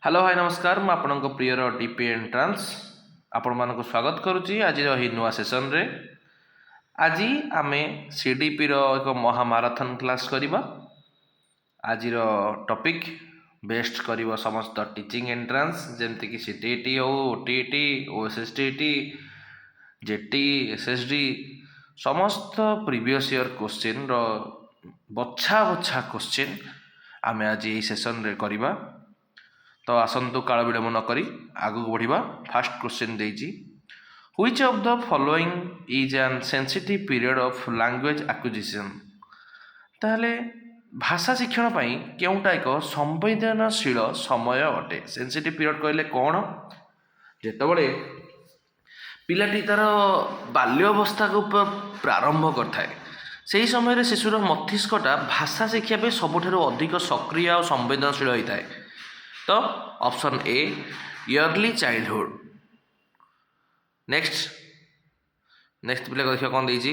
Hello hi नमस्कार मु आपणक prior DP entrance आपण मानक स्वागत करुच्ची आज ही नुआ सेसन रे आज आम सीडीपी रो एक महामाराथन क्लास करवा। आज टॉपिक बेस्ट कर समस्त टीचिंग एंट्रांस जमती कि सीटीईटी हो ओटीईटी ओएसएसटीईटी जेटी एसएसडी समस्त प्रीवियस ईयर क्वेश्चन रो बछा बछा क्वेश्चन आम आज ये सेसन रे करवा। तो आसतु काल विलम्ब नक आगू बढ़ा। फास्ट क्वेश्चन देजी which of the following is an sensitive period of language acquisition. ताहले भाषा शिक्षण पाई केउटा एक संवेदनशील समय अटे। सेंसिटिव पीरियड कहले कौन जेतबळे पिलाटी तार बाल्यवस्था को प्रारंभ करथाए ସେହି ସମୟରେ ଶିଶୁର ମସ୍ତିଷ୍କଟା ଭାଷା ଶିଖିବା ପାଇଁ ସବୁଠାରୁ ଅଧିକ ସକ୍ରିୟ ଆଉ ସମ୍ବେଦନଶୀଳ ହୋଇଥାଏ। तो option A early childhood. Next पिला देखिए कौन देजी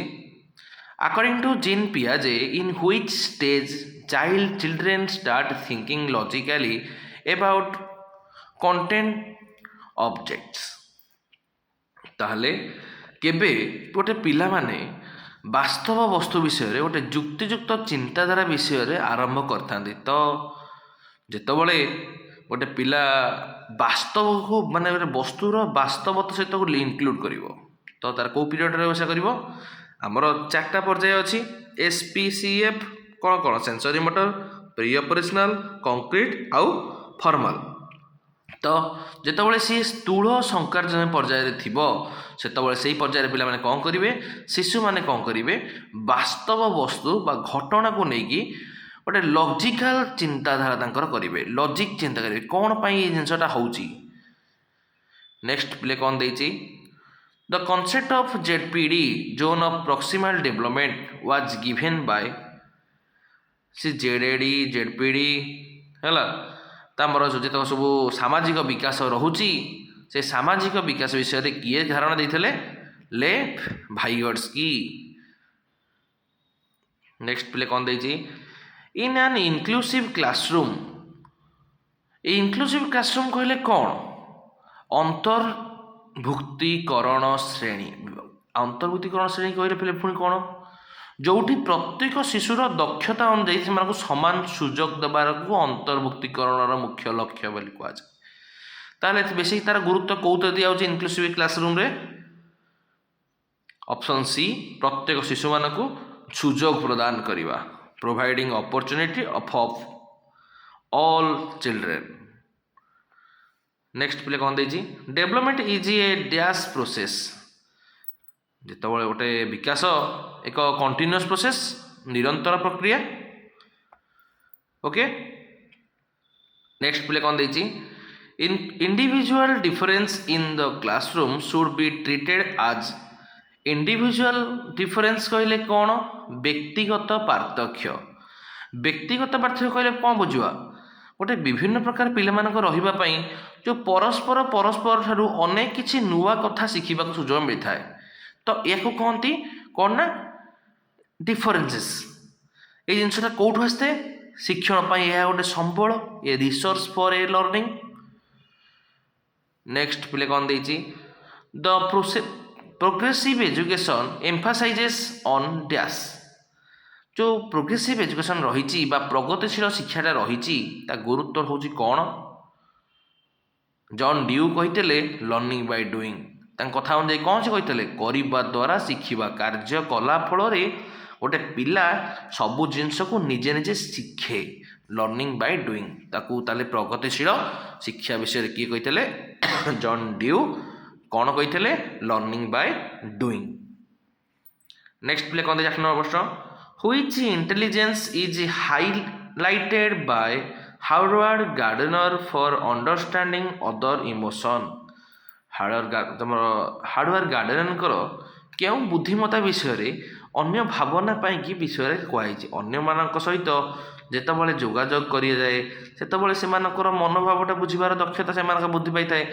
अकॉर्डिंग टू जीन पियाजे in which stage children start thinking logically about content objects. ताहले केबे गोटे पिला माने वास्तव वस्तु विषय रे गोटे जुक्तियुक्त चिंताधारा विषय रे आरंभ करथांती। तो जेतबळे गोटे पिला वास्तव को माने वस्तुर वास्तवता सहित इनक्लूड करिवो तो तार को पीरियड रे वैसा करिवो। हमर चारटा पर्याय अछि एसपीसीएफ कोन कोन sensory motor pre operational concrete आउ फॉर्मल। तो जेतबळे सी स्थूल संकार्जन पर्याय रे थिबो सेतबळे सेही पर्याय रे पिला माने कोन करिवे शिशु माने कोन करिवे वास्तव वस्तु बा घटना को नेकी गोटे लॉजिकल चिंताधारा तांकर करेंगे लॉजिक चिंता करेंगे कौन पाई ये जिनसटा होउची। नेक्स्ट प्ले कौन देची the concept of ZPD zone of proximal development was given by सी जेडएडी जेडपीडी हैला तामर जो सब सामाजिक विकास रहुची से सामाजिक विकास विषय रे किए धारणा देथिले ले भाइगड्सकी। नेक्स्ट प्ले कौन देची in an inclusive classroom. Inclusive classroom कहले कौन अंतर्भुक्तिकरण श्रेणी। अंतर्भुक्तिकरण श्रेणी कहले फिर पुणी कौन जोठी प्रत्येक शिशुर दक्षता अनुसार से समान सुजोग देवार को अंतर्भुक्तिकरण मुख्य लक्ष्य बोली कहुए। ताले बेसी तार गुरुत्व कौत दिया इनक्लूसिव क्लासरूम रे ऑप्शन सी प्रत्येक शिशु मानक सुजोग प्रदान करवा providing opportunity of all children। Next प्ले कौन देजी development is a dash process. जितेबाला गोटे विकास एक कंटिन्यूअस प्रोसेस निरंतर प्रक्रिया। ओके नेक्स्ट प्ले कौन देजी individual difference in the classroom should be treated as. Individual difference कहले कौन व्यक्तिगत पार्थक्य। व्यक्तिगत पार्थक्य कहले कौन बुझा गोटे विभिन्न प्रकार पिला मानक रहिबा पई जो परस्पर ठारू अनेक किछि नुआ कथा शिखिबा को सुजोग मिलता है। तो याको कहती कौन ना डिफरेंसेस ये जिनसा कौटू आसते शिक्षण पाई यह गोटे संबल a resource for a learning. Next पिले कौन देछि the progressive education emphasizes on dash. जो प्रोग्रेसिव एजुकेशन रही प्रगतिशील शिक्षाटा रही गुरुत्व हूँ कौन जॉन ड्यू कहते लर्निंग बाय डूइंग कथा अनुसार कौन से कहते करने द्वारा शिखा कार्य कला फल गोटे पिला सबू जिनस को निजे निजे शिखे लर्निंग बाय डूइंग ताकू ताले प्रगतिशील शिक्षा विषय किए कहते जॉन ड्यू कौन कहते लर्निंग बाय डूइंग। नेक्स्ट प्ले कौन देख प्रश्न which intelligence is highlighted bye Harvard gardener for understanding other emotion. Harvard gardener क्यों बुद्धिमत्ता विषय रे अन्य भावना पाई विषय कहुई अन्य मान सहित जितेबाला जोगाजोग करी जाए सेतबले से मनोभावटा बुझीबार दक्षता से बुद्धि पाई थाए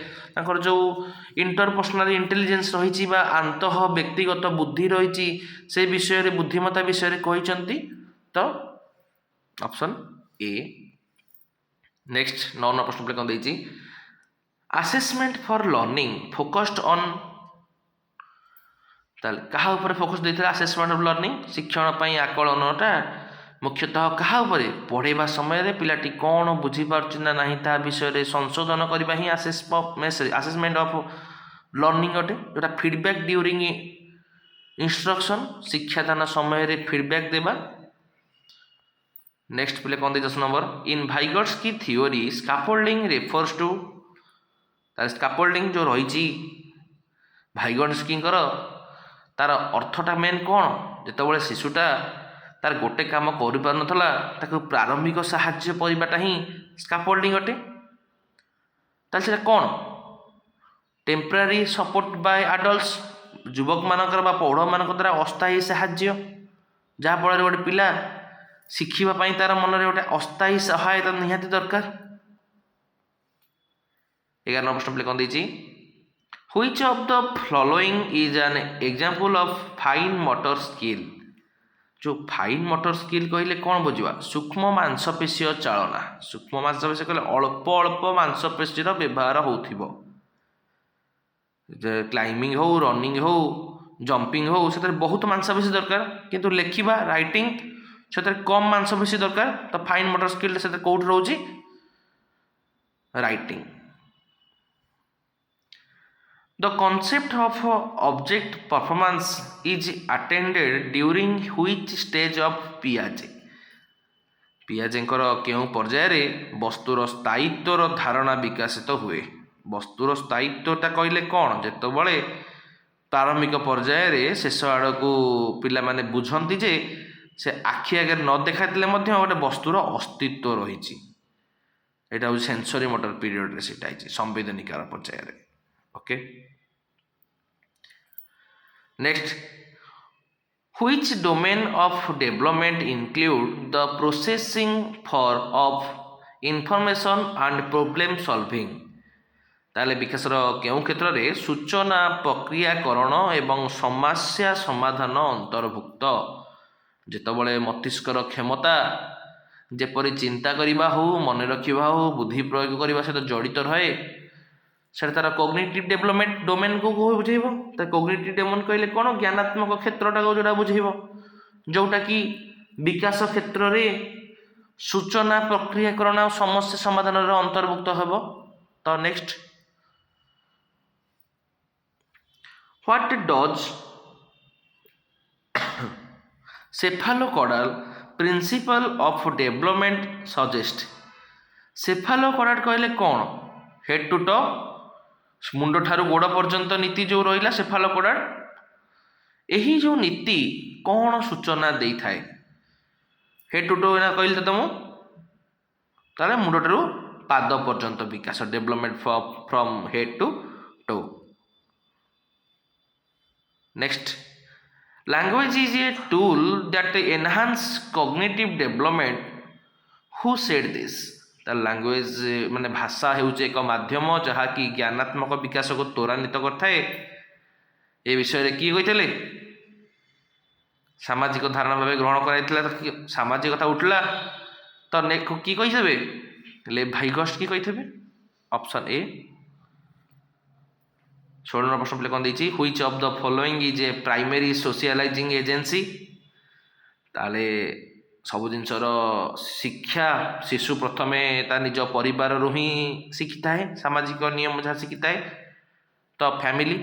जो इंटरपर्सनल इंटेलिजेंस रही आंत व्यक्तिगत बुद्धि रही से विषय रे बुद्धिमत्ता विषय रे कहिसंती। तो ऑप्शन ए नेक्स्ट 9 प्रश्न कौन देती assessment for learning focused on क्या फोकस देते आसेसमेंट ऑफ लर्निंग शिक्षण आकलनटा मुख्यतः क्या पढ़ेवा समय पिलाटी कौन बुझीपार ना ना ता विषय संशोधन करने ही आसेसमेंट ऑफ लर्निंग अटे जोटा फीडबैक ड्यूरिंग इंस्ट्रक्शन शिक्षादान समय फीडबैक देवा नेक्स्ट पिले कौन 10 नंबर इन भाइगर्स की theory scaffolding refers to scaffolding जो रही भाइगर्स तार अर्थटा मेन कौन जितेबाला शिशुटा तार गोटे काम कर पार ना प्रारंभिक साहाय्य करवाटा ही स्कैफोल्डिंग अटे ताले कौन टेम्परारी सपोर्ट बाय एडल्ट्स युवक मानकर बा पौढ़ मान द्वारा अस्थायी साहाय्य जहाँफल गोटे पिला शिखा तार मन में गोटे अस्थायी सहायता निहाती दरकार 11 प्रश्न कौन देती Which of the following is an example of fine motor skill? जो फाइन मोटर स्किल कहले कौन बुझा सूक्ष्म मांसपेशी चालना सूक्ष्म मांसपेशी कहले अल्प अल्प मांसपेशीर व्यवहार हो क्लाइंबिंग हो रनिंग हो जंपिंग हो से बहुत मांसपेशी दरकार किंतु लेखिबा राइटिंग से कम मांसपेशी दरकार तो फाइन मोटर स्किल से Kaut रोची writing The concept of object performance is attended during which stage of Piaget? पियाजेंकर केउं पर्याय वस्तुर स्थायित्वर धारणा विकसित हुए वस्तुर स्थायित्वटा कहले कौन जेतबले प्रारंभिक पर्याय शेष आड़ को पिला माने बुझंती जे से आखि आगे न देखाइले गोटे वस्तुर अस्तित्व रही एटा हूँ सेंसरी मोटर पीरियड सेटा संवेदनिकार पर्याय okay next which domain of development include the processing for of information and problem solving ताले विकासर केउं क्षेत्र में सूचना प्रक्रियाकरण एवं समस्या समाधान अंतर्भुक्त जेतबले मस्तिष्कर क्षमता जेपरि चिंता करिबा हो मन रखिबा हो बुद्धि प्रयोग करने सहित जड़ित रहे से तार कॉग्निटिव डेवलपमेंट डोमेन को बुझेब कॉग्निटिव डोमेन कहले कौन ज्ञानात्मक क्षेत्रटा को जोड़ा बुझेब जोटा कि विकास क्षेत्र में सूचना प्रक्रियाकरण और समस्या समाधान अंतर्भुक्त हेब तो next what does cephalocaudal principle of development suggest cephalocaudal कहले कौन हेड टू टो मुंड ठारू गोड़ पर्यंत नीति जो रहा सेफालोकॉडल यही जो नीति कौन सूचना दे थाए हेड टू टो कहले तुम ताले मुंड ठारू पाद पर्यंत विकास development from head to toe next language is a tool that enhance cognitive development who said this language माने भाषा होउचे एक माध्यम जहाँकि ज्ञानात्मक विकास को त्वरान्वित करथाए ए विषय किए कही सामाजिक धारणा भाव ग्रहण कर सामाजिकता उठला तो किए कही ले भाइगस्ट किए कही ऑप्शन ए 16 प्रश्न कौन देती which of the following is a primary socialising agency ताले सब जिनसर शिक्षा शिशु प्रथमे ता निज परिवार रू ही शिखी थाए सामाजिक नियम जहाँ शिखी थाए तो family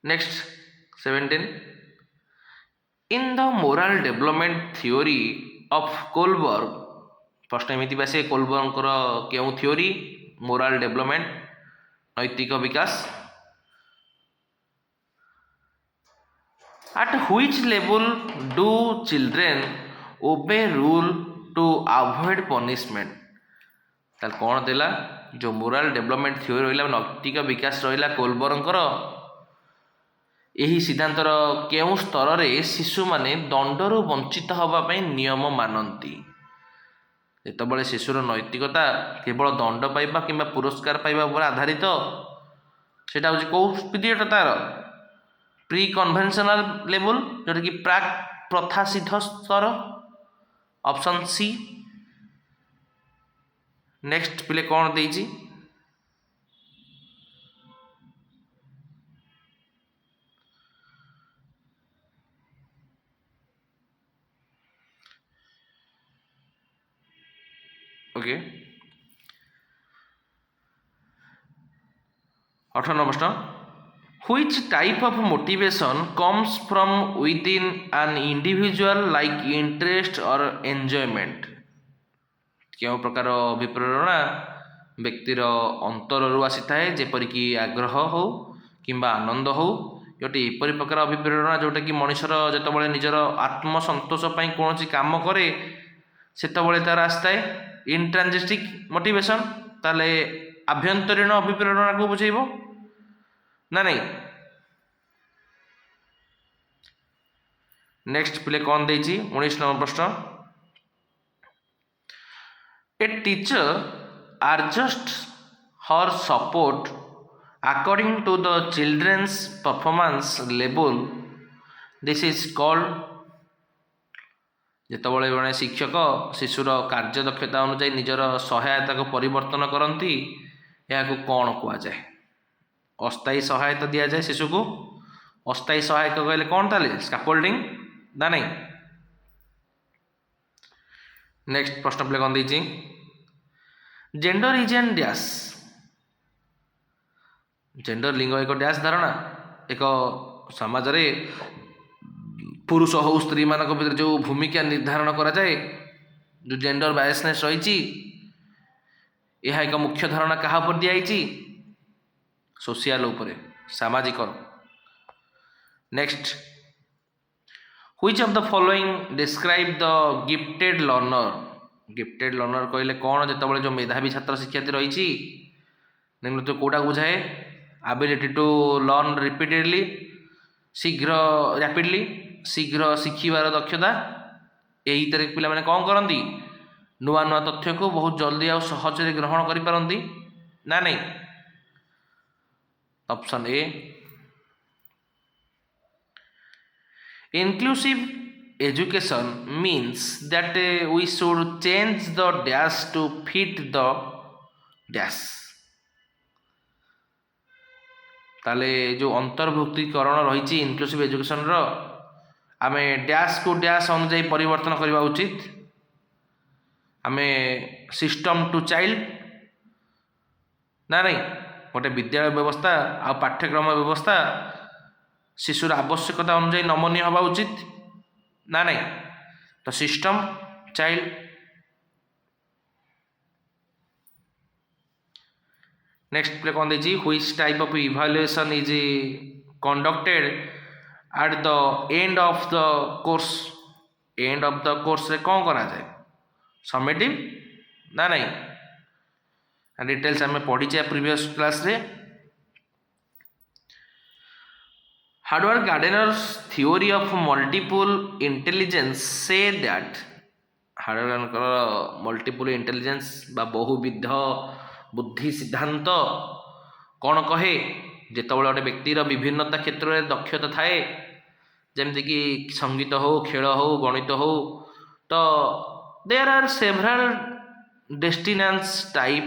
next 17 in the morale development theory of Kohlberg प्रश्न एमती बा से कोलबर्गर केउं थियोरी मोराल डेवलपमेंट नैतिक विकास At which level do children obey rule to avoid punishment? ताल कौन देला जो मोराल डेवलपमेंट थ्योरी रहा नैतिक विकास रहा कोलबर्गर यही सिद्धांतर केउं स्तर रे शिशु माने दंडरू वंचित होगापी नियम मानती जितेबाला शिशुर नैतिकता केवल दंड पाइबा कि पुरस्कार पाइबा पर आधारित सेटा हूँ कौ पीरियड तार प्री कन्वेंशनल लेवल जोटा कि प्राक प्रथा सिद्ध स्तर ऑप्शन सी नेक्स्ट पिले कौन देइछि ओके 18 प्रश्न which type of motivation comes from within an individual like interest or enjoyment केउं प्रकार अभिप्रेरणा व्यक्तिर अंतररू आसीथाए जेपरिक आग्रह हो किंबा आनंद हो गोटे एपरी प्रकार अभिप्रेरणा जोटा कि मनुष्यर जितेबाला निजर आत्मसंतोष पाई कौन काम करे सेतबले तार आसताए इंट्रांजिस्टिक मोटिवेशन ताले आभ्यंतरीण अभिप्रेरणा को बुझेइबो ना नहीं। नेक्स्ट पिले कौन देइछि 19 नंबर प्रश्न A teacher adjusts her support according to the children's performance level. This is called ଯେତେବେଳେ ଜଣେ ଶିକ୍ଷକ ଶିଶୁର କାର୍ଯ୍ୟ ଦକ୍ଷତା ଅନୁଯାୟୀ ନିଜର ସହାୟତାକୁ ପରିବର୍ତ୍ତନ କରନ୍ତି ଏହାକୁ କ'ଣ କୁହାଯାଏ? ଅସ୍ଥାୟୀ ସହାୟତା ଦିଆଯାଏ ଶିଶୁକୁ। ଅସ୍ଥାୟୀ ସହାୟକ କହିଲେ କ'ଣ ତାହେଲେ ସ୍କାଫୋଲ୍ଡିଂ ନା ନାହିଁ। नेक्स्ट प्रश्न पे कौन दीजिए gender is an dash gender लिंग एक डैश धारणा एक समाज रे पुरुष हो स्त्री मानक भीतर जो भूमिका निर्धारण करा जाए जो जेंडर बायसनेस रही यह एक मुख्य धारणा क्या पर दिखाई सोशियल उपरे सामाजिक। Next Which of the following describe the gifted learner? Gifted learner कहले कौन जितेबाला जो मेधावी छात्र शिक्षार्थी रही निम्न तो कौटा बुझाए ability to learn repeatedly शीघ्र रैपिडली शीघ्र शिखिबार दक्षता यही तरह पिला माने कौन करती नुआ नुआ तथ्य को बहुत जल्दी और सहज ग्रहण कर पारती ना नहीं। Option A Inclusive education means that we should change the dash to fit the dash ताले जो अंतर्भुक्तिकरण रही इनक्लूसिव एजुकेशन रो आमे डैश को डैश अनुଯାୟୀ परिवर्तन करवा उचित। आमे सिस्टम टू चाइल्ड ना नहीं गोटे विद्यालय व्यवस्था आ पाठ्यक्रम व्यवस्था शिशुर आवश्यकता अनुଯାୟୀ नमनीय हवा उचित ना नहीं तो सिस्टम चाइल्ड। नेक्स्ट प्ले कौन दीजिए which type of evaluation is conducted at the end of the course end of the course रे कौन करा जाए समेटिव ना नहीं डिटेल्स आम पढ़ी प्रीवियस क्लास रे। Hard work Gardner's theory of multiple intelligence say that hard work multiple intelligence बा बहुविध बुद्धि सिद्धांत कौन कहे जितेबाला गोटे व्यक्तिर विभिन्नता क्षेत्र में दक्षता थाए जमीक संगीत हो खेल हो गणित हो तो there are several distinct type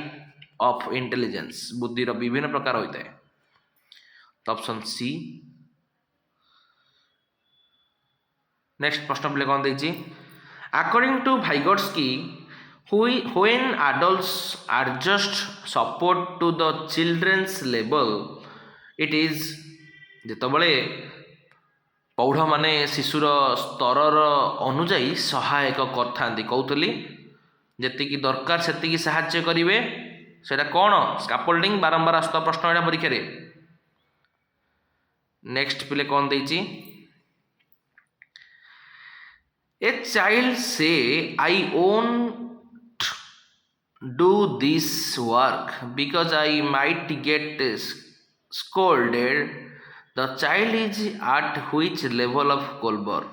of intelligence बुद्धिर विभिन्न प्रकार होता है। तो ऑप्शन सी। नेक्स्ट प्रश्न पे कौन देखिए according to Vygotsky when adults adjust support to the children's level it is जितेबाला पौढ़ माने शिशुर स्तर अनुजाई सहायक करथांती कहतली जेतिकी दरकार सेतिकी साहाय्य करिवे सेटा कौन स्काफोल्डिंग बारंबार आसता प्रश्न एटा परीक्षा रे। नेक्स्ट पिले कौन देइछि A child say I won't do this work because I might get scolded. The child is at which level of Kohlberg?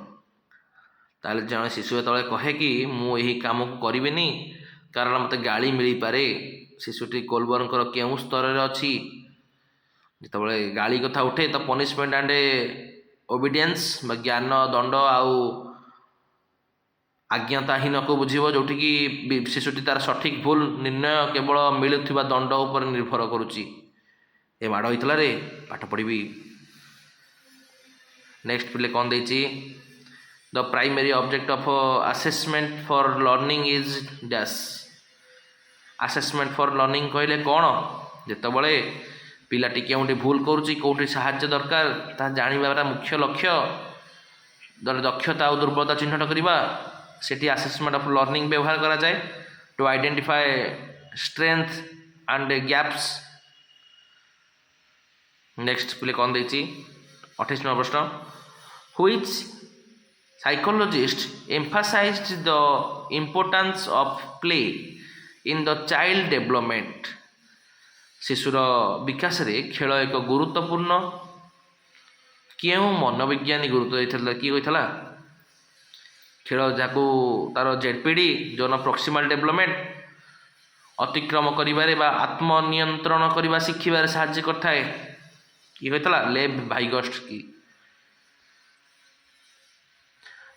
ताले जन शिशु तले कहे कि मु यही काम को करिबेनी कारण मते गाली मिली पारे शिशुटी कोलबर्गर केउं स्तर रे अछि जितेबाला गाली कथा उठे तो पनिशमेंट एंड ओबिडियंस ज्ञान दंड आउ ଆଜ୍ଞାତାହୀନକୁ ବୁଝିବ, ଯେଉଁଠିକି ଶିଶୁଟି ତାର ସଠିକ୍ ଭୁଲ ନିର୍ଣ୍ଣୟ କେବଳ ମିଳୁଥିବା ଦଣ୍ଡ ଉପରେ ନିର୍ଭର କରୁଛି। ଏ ମାଡ଼ ହେଇଥିଲା ରେ, ପାଠ ପଢ଼ିବି। ନେକ୍ସଟ ପିଲେ କ'ଣ ଦେଇଛି? The primary object of assessment for learning is dash. Assessment for learning କହିଲେ କ'ଣ? ଯେତେବେଳେ ପିଲାଟି କେଉଁଠି ଭୁଲ କରୁଛି, କେଉଁଠି ସାହାଯ୍ୟ ଦରକାର, ତାହା ଜାଣିବାର ମୁଖ୍ୟ ଲକ୍ଷ୍ୟ, ଦକ୍ଷତା ଆଉ ଦୁର୍ବଳତା ଚିହ୍ନଟ କରିବା, ସେଠି ଆସେସମେଣ୍ଟ ଅଫ୍ ଲର୍ଣ୍ଣିଂ ବ୍ୟବହାର କରାଯାଏ to identify strength and gaps. Next ପିଲେ କ'ଣ ଦେଇଛି? 28 ନମ୍ବର ପ୍ରଶ୍ନ। Which psychologist emphasized the importance of play in the child development. ଶିଶୁର ବିକାଶରେ ଖେଳ ଏକ ଗୁରୁତ୍ୱପୂର୍ଣ୍ଣ। କେଉଁ ମନୋବିଜ୍ଞାନୀ ଗୁରୁତ୍ୱ ଦେଇଥିଲା? କିଏ କହିଥିଲା? ଖେଳ ଯାହାକୁ ତାର ଜେଡପିଡି ଜୋନ୍ ଅଫ୍ ପ୍ରକ୍ସିମାଲ ଡେଭଲପମେଣ୍ଟ ଅତିକ୍ରମ କରିବାରେ ବା ଆତ୍ମନିୟନ୍ତ୍ରଣ କରିବା ଶିଖିବାରେ ସାହାଯ୍ୟ କରିଥାଏ। କିଏ କହିଥିଲା? Lev Vygotsky.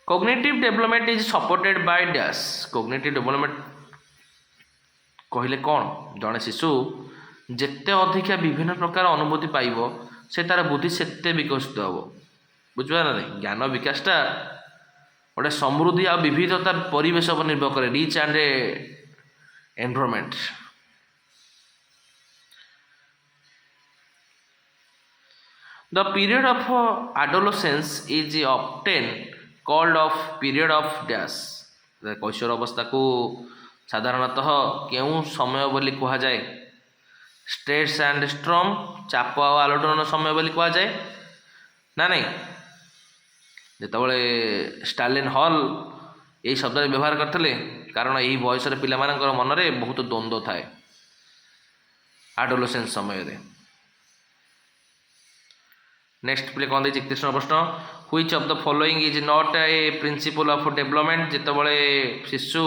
Cognitive development is supported by dash. Cognitive development କହିଲେ କ'ଣ? ଜଣେ ଶିଶୁ ଯେତେ ଅଧିକା ବିଭିନ୍ନ ପ୍ରକାର ଅନୁଭୂତି ପାଇବ, ସେ ତାର ବୁଦ୍ଧି ସେତେ ବିକଶିତ ହେବ। ବୁଝିପାରିଲ ନା? ଜ୍ଞାନ ବିକାଶଟା ଗୋଟେ ସମୃଦ୍ଧି ଆଉ ବିବିଧତା ପରିବେଶ ଉପରେ ନିର୍ଭର କରେ, rich and environment. The period of adolescence is often called of period of dash. କୈଶୋର ଅବସ୍ଥାକୁ ସାଧାରଣତଃ କେଉଁ ସମୟ ବୋଲି କୁହାଯାଏ? ଷ୍ଟ୍ରେସ୍ ଆଣ୍ଡ ଷ୍ଟ୍ରମ୍, ଚାପ ଆଉ ଆଲୋଡ଼ନ ସମୟ ବୋଲି କୁହାଯାଏ ନା ନାହିଁ? ଯେତେବେଳେ ଷ୍ଟାଲିନ ହଲ୍ ଏହି ଶବ୍ଦରେ ବ୍ୟବହାର କରିଥିଲେ, କାରଣ ଏହି ବୟସରେ ପିଲାମାନଙ୍କର ମନରେ ବହୁତ ଦ୍ୱନ୍ଦ୍ୱ ଥାଏ ଆଡୋଲସେନ୍ସ ସମୟରେ। ନେକ୍ସଟ ପିଲେ କ'ଣ ଦେଇଛି? 31 ନମ୍ବର ପ୍ରଶ୍ନ। Which of the following is not a principle of development. ଯେତେବେଳେ ଶିଶୁ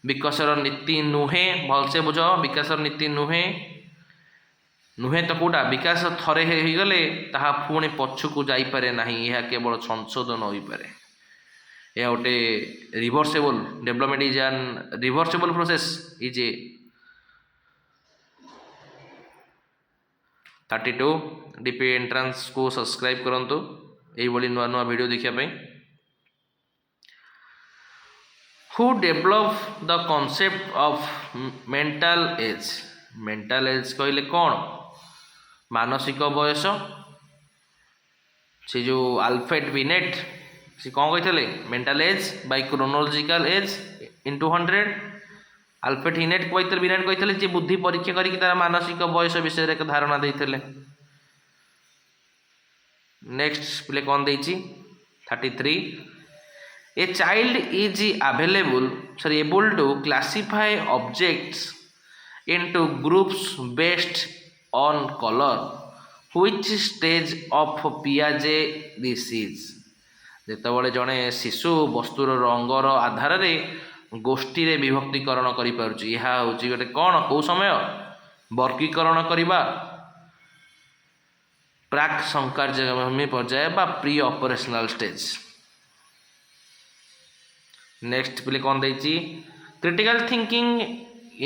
ବିକାଶର ନୀତି ନୁହେଁ, ଭଲସେ ବୁଝ, ବିକାଶର ନୀତି ନୁହେଁ। ନୁହେଁ ତ କେଉଁଟା? ବିକାଶ ଥରେ ହେଇଗଲେ ତାହା ପୁଣି ପଛକୁ ଯାଇପାରେ ନାହିଁ, ଏହା କେବଳ ସଂଶୋଧନ ହୋଇପାରେ। ଏହା ଗୋଟେ ରିଭର୍ସେବଲ୍ development is an reversible process is a 32 DP ଏଣ୍ଟ୍ରାନ୍ସକୁ ସବସ୍କ୍ରାଇବ୍ କରନ୍ତୁ ଏଇଭଳି ନୂଆ ନୂଆ ଭିଡ଼ିଓ ଦେଖିବା ପାଇଁ। Who develop the concept of mental age. Mental age କହିଲେ କ'ଣ? ମାନସିକ ବୟସ। ସେ ଯେଉଁ ଆଲଫ୍ରେଡ୍ ବିନେଟ୍ ସେ କ'ଣ କହିଥିଲେ? Mental age by chronological age into 100। Alfred Binet କହିଥିଲେ ଯେ ବୁଦ୍ଧି ପରୀକ୍ଷା କରିକି ତାର ମାନସିକ ବୟସ ବିଷୟରେ ଏକ ଧାରଣା ଦେଇଥିଲେ। ନେକ୍ସଟ ପିଲେ କ'ଣ ଦେଇଛି? 33 a child is able to classify objects into groups based on colour. Which stage of ପିଆଜେ ଦିସ୍ ଇଜ୍। ଯେତେବେଳେ ଜଣେ ଶିଶୁ ବସ୍ତୁର ରଙ୍ଗର ଆଧାରରେ ଗୋଷ୍ଠୀରେ ବିଭକ୍ତିକରଣ କରିପାରୁଛି, ଏହା ହେଉଛି ଗୋଟେ କ'ଣ? କେଉଁ ସମୟ? ବର୍ଗୀକରଣ କରିବା, ପ୍ରାକ୍ ସଂକାର୍ଯ୍ୟଗାମୀ ପର୍ଯ୍ୟାୟ ବା ପ୍ରି ଅପରେସନାଲ ଷ୍ଟେଜ୍। ନେକ୍ସଟ ପିଲେ କ'ଣ ଦେଇଛି? Critical thinking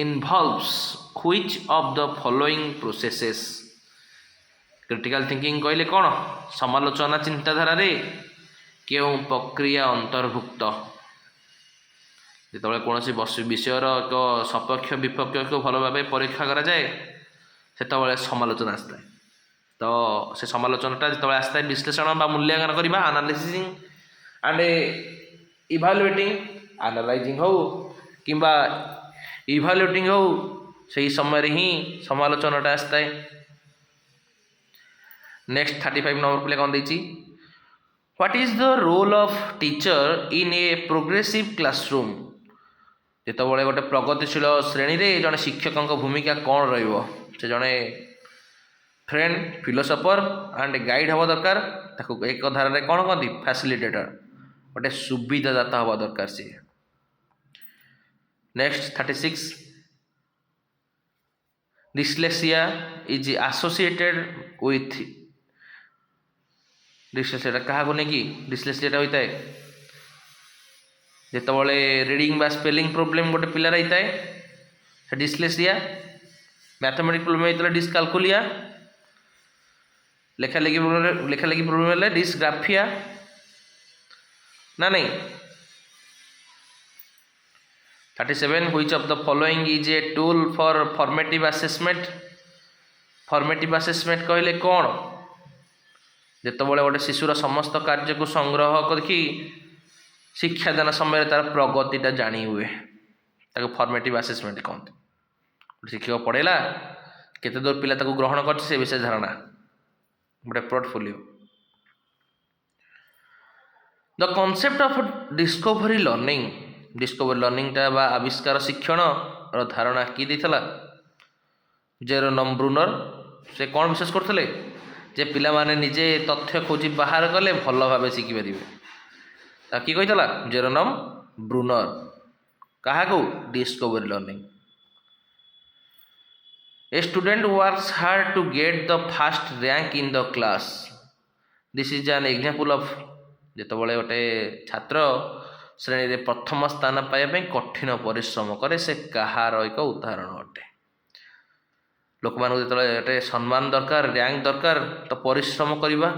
involves which of the following processes. Critical thinking କହିଲେ କ'ଣ? ସମାଲୋଚନା ଚିନ୍ତାଧାରାରେ କେଉଁ ପ୍ରକ୍ରିୟା ଅନ୍ତର୍ଭୁକ୍ତ? ଯେତେବେଳେ କୌଣସି ବିଷୟର ଏକ ସପକ୍ଷ ବିପକ୍ଷକୁ ଭଲ ଭାବେ ପରୀକ୍ଷା କରାଯାଏ, ସେତେବେଳେ ସମାଲୋଚନା ଆସିଥାଏ। ତ ସେ ସମାଲୋଚନାଟା ଯେତେବେଳେ ଆସିଥାଏ, ବିଶ୍ଳେଷଣ ବା ମୂଲ୍ୟାଙ୍କନ କରିବା, ଆନାଲିସିଂ ଆଣ୍ଡ ଇଭାଲୁଏଟିଂ, ଆନାଲାଇଜିଂ ହେଉ କିମ୍ବା ଇଭାଲୁଏଟିଂ ହେଉ, ସେହି ସମୟରେ ହିଁ ସମାଲୋଚନାଟା ଆସିଥାଏ। ନେକ୍ସଟ 35 ନମ୍ବର ପିଲେ କ'ଣ ଦେଇଛି? What is the role of teacher in a progressive classroom. ଯେତେବେଳେ ଗୋଟେ ପ୍ରଗତିଶୀଳ ଶ୍ରେଣୀରେ ଜଣେ ଶିକ୍ଷକଙ୍କ ଭୂମିକା କ'ଣ ରହିବ? ସେ ଜଣେ ଫ୍ରେଣ୍ଡ, ଫିଲୋସଫର ଆଣ୍ଡ ଗାଇଡ଼ ହେବା ଦରକାର। ତାକୁ ଏକ ଧାରାରେ କ'ଣ କହନ୍ତି? ଫ୍ୟାସିଲିଟେଟର, ଗୋଟେ ସୁବିଧାଦାତା ହେବା ଦରକାର ସିଏ। Next 36 dyslexia is associated with. ଡିସ୍ଲେକ୍ସିଆଟା କାହାକୁ ନେଇକି ଡିସ୍ଲେକ୍ସିଆଟା ହୋଇଥାଏ? ଯେତେବେଳେ ରିଡ଼ିଂ ବା ସ୍ପେଲିଂ ପ୍ରୋବ୍ଲେମ୍ ଗୋଟେ ପିଲାର ହେଇଥାଏ ସେ ଡିସ୍ଲେକ୍ସିଆ, ମ୍ୟାଥମେଟିକ୍ ପ୍ରୋବ୍ଲେମ୍ ହେଇଥିଲା ଡିସ୍କାଲକୁଲିଆ, ଲେଖାଲେଖି ପ୍ରୋବ୍ଲେମ୍ ହେଲେ ଡିସ୍ଗ୍ରାଫିଆ ନା ନାହିଁ। 37 which of the following is a tool for formative assessment। Formative assessment କହିଲେ କ'ଣ? ଯେତେବେଳେ ଗୋଟେ ଶିଶୁର ସମସ୍ତ କାର୍ଯ୍ୟକୁ ସଂଗ୍ରହ କରିକି ଶିକ୍ଷାଦାନ ସମୟରେ ତାର ପ୍ରଗତିଟା ଜାଣି ହୁଏ, ତାକୁ ଫର୍ମେଟିଭ୍ ଆସେସମେଣ୍ଟ କହନ୍ତି। ଗୋଟେ ଶିକ୍ଷକ ପଢ଼େଇଲା, କେତେ ଦୂର ପିଲା ତାକୁ ଗ୍ରହଣ କରିଛି ସେ ବିଷୟରେ ଧାରଣା, ଗୋଟେ portfolio. The concept of discovery learning, discovery ଲର୍ଣ୍ଣିଂଟା ବା ଆବିଷ୍କାର ଶିକ୍ଷଣର ଧାରଣା କିଏ ଦେଇଥିଲା? ଜେରୋନମ୍ ବ୍ରୁନର। ସେ କ'ଣ ବିଶ୍ୱାସ କରୁଥିଲେ? ଯେ ପିଲାମାନେ ନିଜେ ତଥ୍ୟ ଖୋଜି ବାହାର କଲେ ଭଲ ଭାବେ ଶିଖିପାରିବେ। ତା କିଏ କହିଥିଲା? Jerome Bruner. କାହାକୁ? Discovery learning. A student works hard to get the first rank in the class. This is an example of, ଯେତେବେଳେ ଗୋଟେ ଛାତ୍ର ଶ୍ରେଣୀରେ ପ୍ରଥମ ସ୍ଥାନ ପାଇବା ପାଇଁ କଠିନ ପରିଶ୍ରମ କରେ, ସେ କାହାର ଏକ ଉଦାହରଣ ଅଟେ। ଲୋକମାନଙ୍କୁ ଯେତେବେଳେ ଗୋଟେ ସମ୍ମାନ ଦରକାର, ର୍ୟାଙ୍କ ଦରକାର, ତ ପରିଶ୍ରମ କରିବା,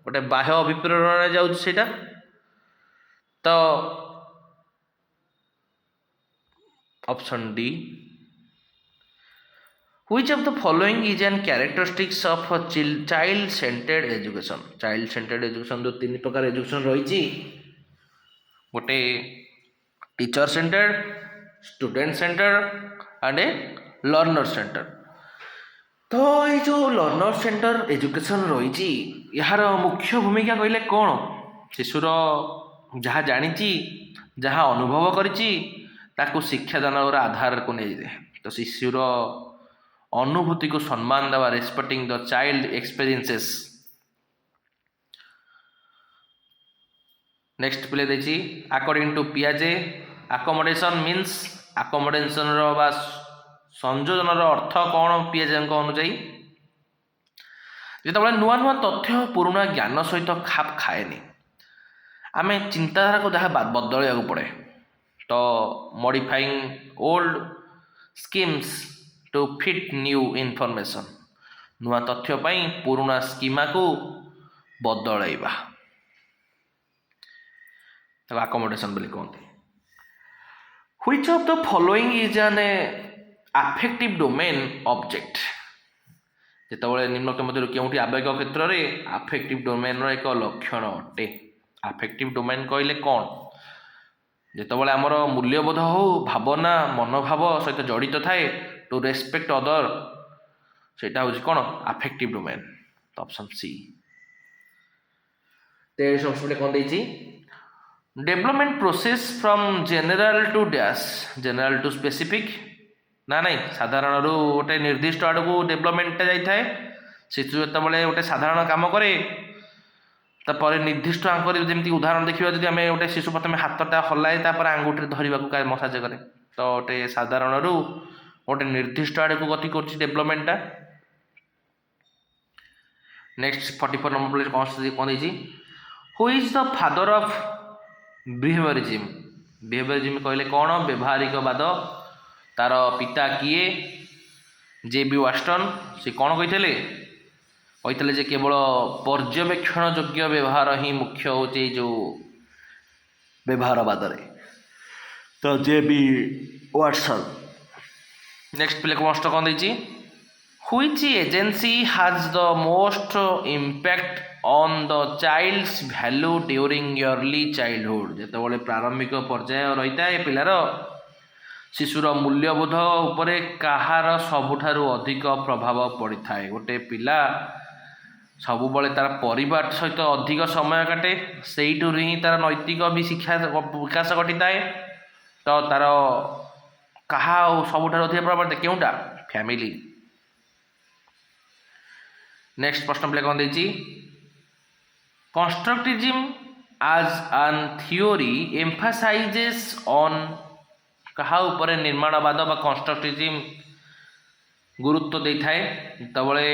ଗୋଟେ ବାହ୍ୟ ଅଭିପ୍ରେରଣାରେ ଯାଉଛି ସେଇଟା। ତ option D. Which of the following is an characteristics of a child centered education? Child centered education जो 3 प्रकार एजुकेशन रही, गोटे teacher centred, student centred and A learner centre. तो ये जो लर्नर सेंटर एजुकेशन रही, यार मुख्य भूमिका कहले कौन? शिशुर जहाँ जानी, जहाँ अनुभव करिछि ताकू शिक्षादान आधार को नहीं दे। तो शिशुर अनुभूति को सम्मान देवा, respecting the child experiences. Next प्ले देखी, अकॉर्डिंग टू पियाजे अकोमोडेशन मीन्स, अकोमोडेशन वा संयोजन अर्थ कौन पियाजे अनुजाई? जो नुआ नुआ तथ्य पुराणा ज्ञान सहित खाप खाएनि, आम चिंताधारा को जहाँ बदलिया पड़े। तो modifying old schemes to fit new information, नुआ तथ्य पाई पुराणा स्कीमा को बदलैबा, अकोमोडेशन बोली कहते। Which of the following is an affective domain object? जितेबाला निम्नलिखित मध्य केउठी आवेग क्षेत्र में अफेक्टिव डोमेन एक लक्षण अटे। अफेक्टिव डोमेन कहले कौन? जितेबाला आमर मूल्यबोध हो, भावना, मनोभाव सहित जड़ित थाए, टू रेस्पेक्ट अदर, सेटा हूँ कौन? Affective domain. Option C. 23 option कौन देछि? Development process from general to dash, general to specific ना नहीं, साधारण रु गोटे निर्दिष्ट आड़ को डेवलपमेंट जाए। शिशु जो गोटे साधारण काम करे तापर निर्दिष्ट आंकर जमी उदाहरण देखा, जब आम गोटे शिशु प्रथम हाथटा हलाए तापर आंगुठी धरने मसाज करे, तो गोटे साधारण रु गोटे निर्दिष्ट आड़ को गति कर डेवलपमेंटा। नेक्स्ट 44 नंबर कौन देछि? Who is the father of behaviourism? Behaviourism कहले कौन? व्यवहारिकवाद। तार पिता किए? जे.बी. वाटसन। से कौन कहते जे केवल पर्यवेक्षण योग्य व्यवहार ही मुख्य होचे जो व्यवहारवाद रे, तो जे.बी. वाटसन। नेक्स्ट प्ले कौन देछि? Which agency has the most impact on the child's value during early childhood? जेतेबेले प्रारंभिक पर्याय रही है पिलार शिशुर मूल्यबोध उपरे कहार सबुठारु अधिक प्रभाव पड़ी थाए? गोटे पिला सबुबले तार परिवार सहित अधिक समय काटे, सेइटु ही तार नैतिक भी शिक्षा विकास घटी थाए। तो तार कहा सबुठारु अधिक प्रभाव केउटा? फैमिली। नेक्स्ट प्रश्न प्ले कौन देछि? कंस्ट्रक्टिविज्म as an theory emphasizes on, कहा ऊपर निर्माणवाद बा कंस्ट्रक्टिविज्म गुरुत्व दे थाए? तबले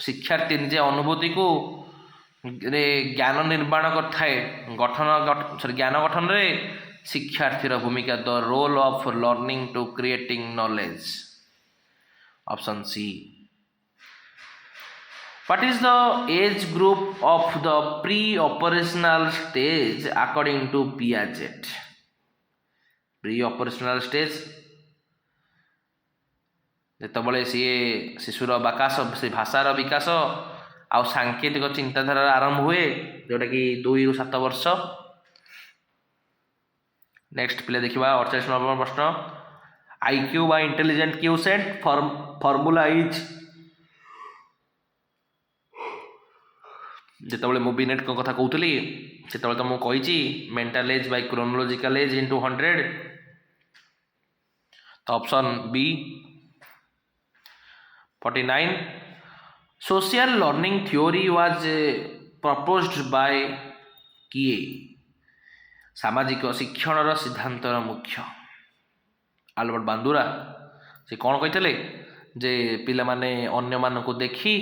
शिक्षार्थी निजे अनुभूति को ज्ञान निर्माण कर थाए, गठन ज्ञान गठन रे शिक्षार्थीर भूमिका the role of learning to creating knowledge option C what is the age group of the pre operational stage according to Piaget pre operational stage जितेबाला सी शिशुर विकास से भाषार विकास आउ सांकेतिक चिंताधारा आरंभ हुए जोटा कि 2 ରୁ 7 वर्ष। नेक्स्ट पिले देखा 48 नंबर प्रश्न आईक्यू बा इंटेलिजेंट क्यूसेंट फॉर्मूला इज जितेबाला मुवी नेट कथा कहूली से तो मुझे कही mental age by chronological age into 100 तो option B 49 social learning theory was proposed by किए सामाजिक शिक्षण सिद्धांतर मुख्य आल्बर्ट बांदुरा से कौन कहते जे पिला माने अन्य मान को देखी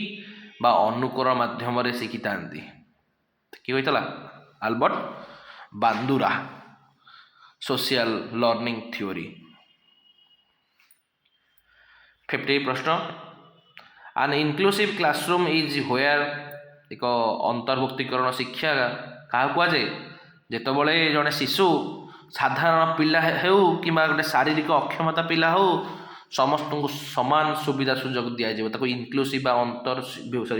बा अनुकरण माध्यम शिखी था किए कहला Albert Bandura social learning theory. 50 प्रश्न आन इनक्लूसिव क्लासरूम इज व्हेयर एक अंतर्भुक्तिकरण शिक्षा क्या कहुए जितेबाला जड़े शिशु साधारण पिला हो कि गोटे शारीरिक अक्षमता पिला हो समस्त को समान सुविधा सुजोग दिज्व इनक्लूसिव अंतर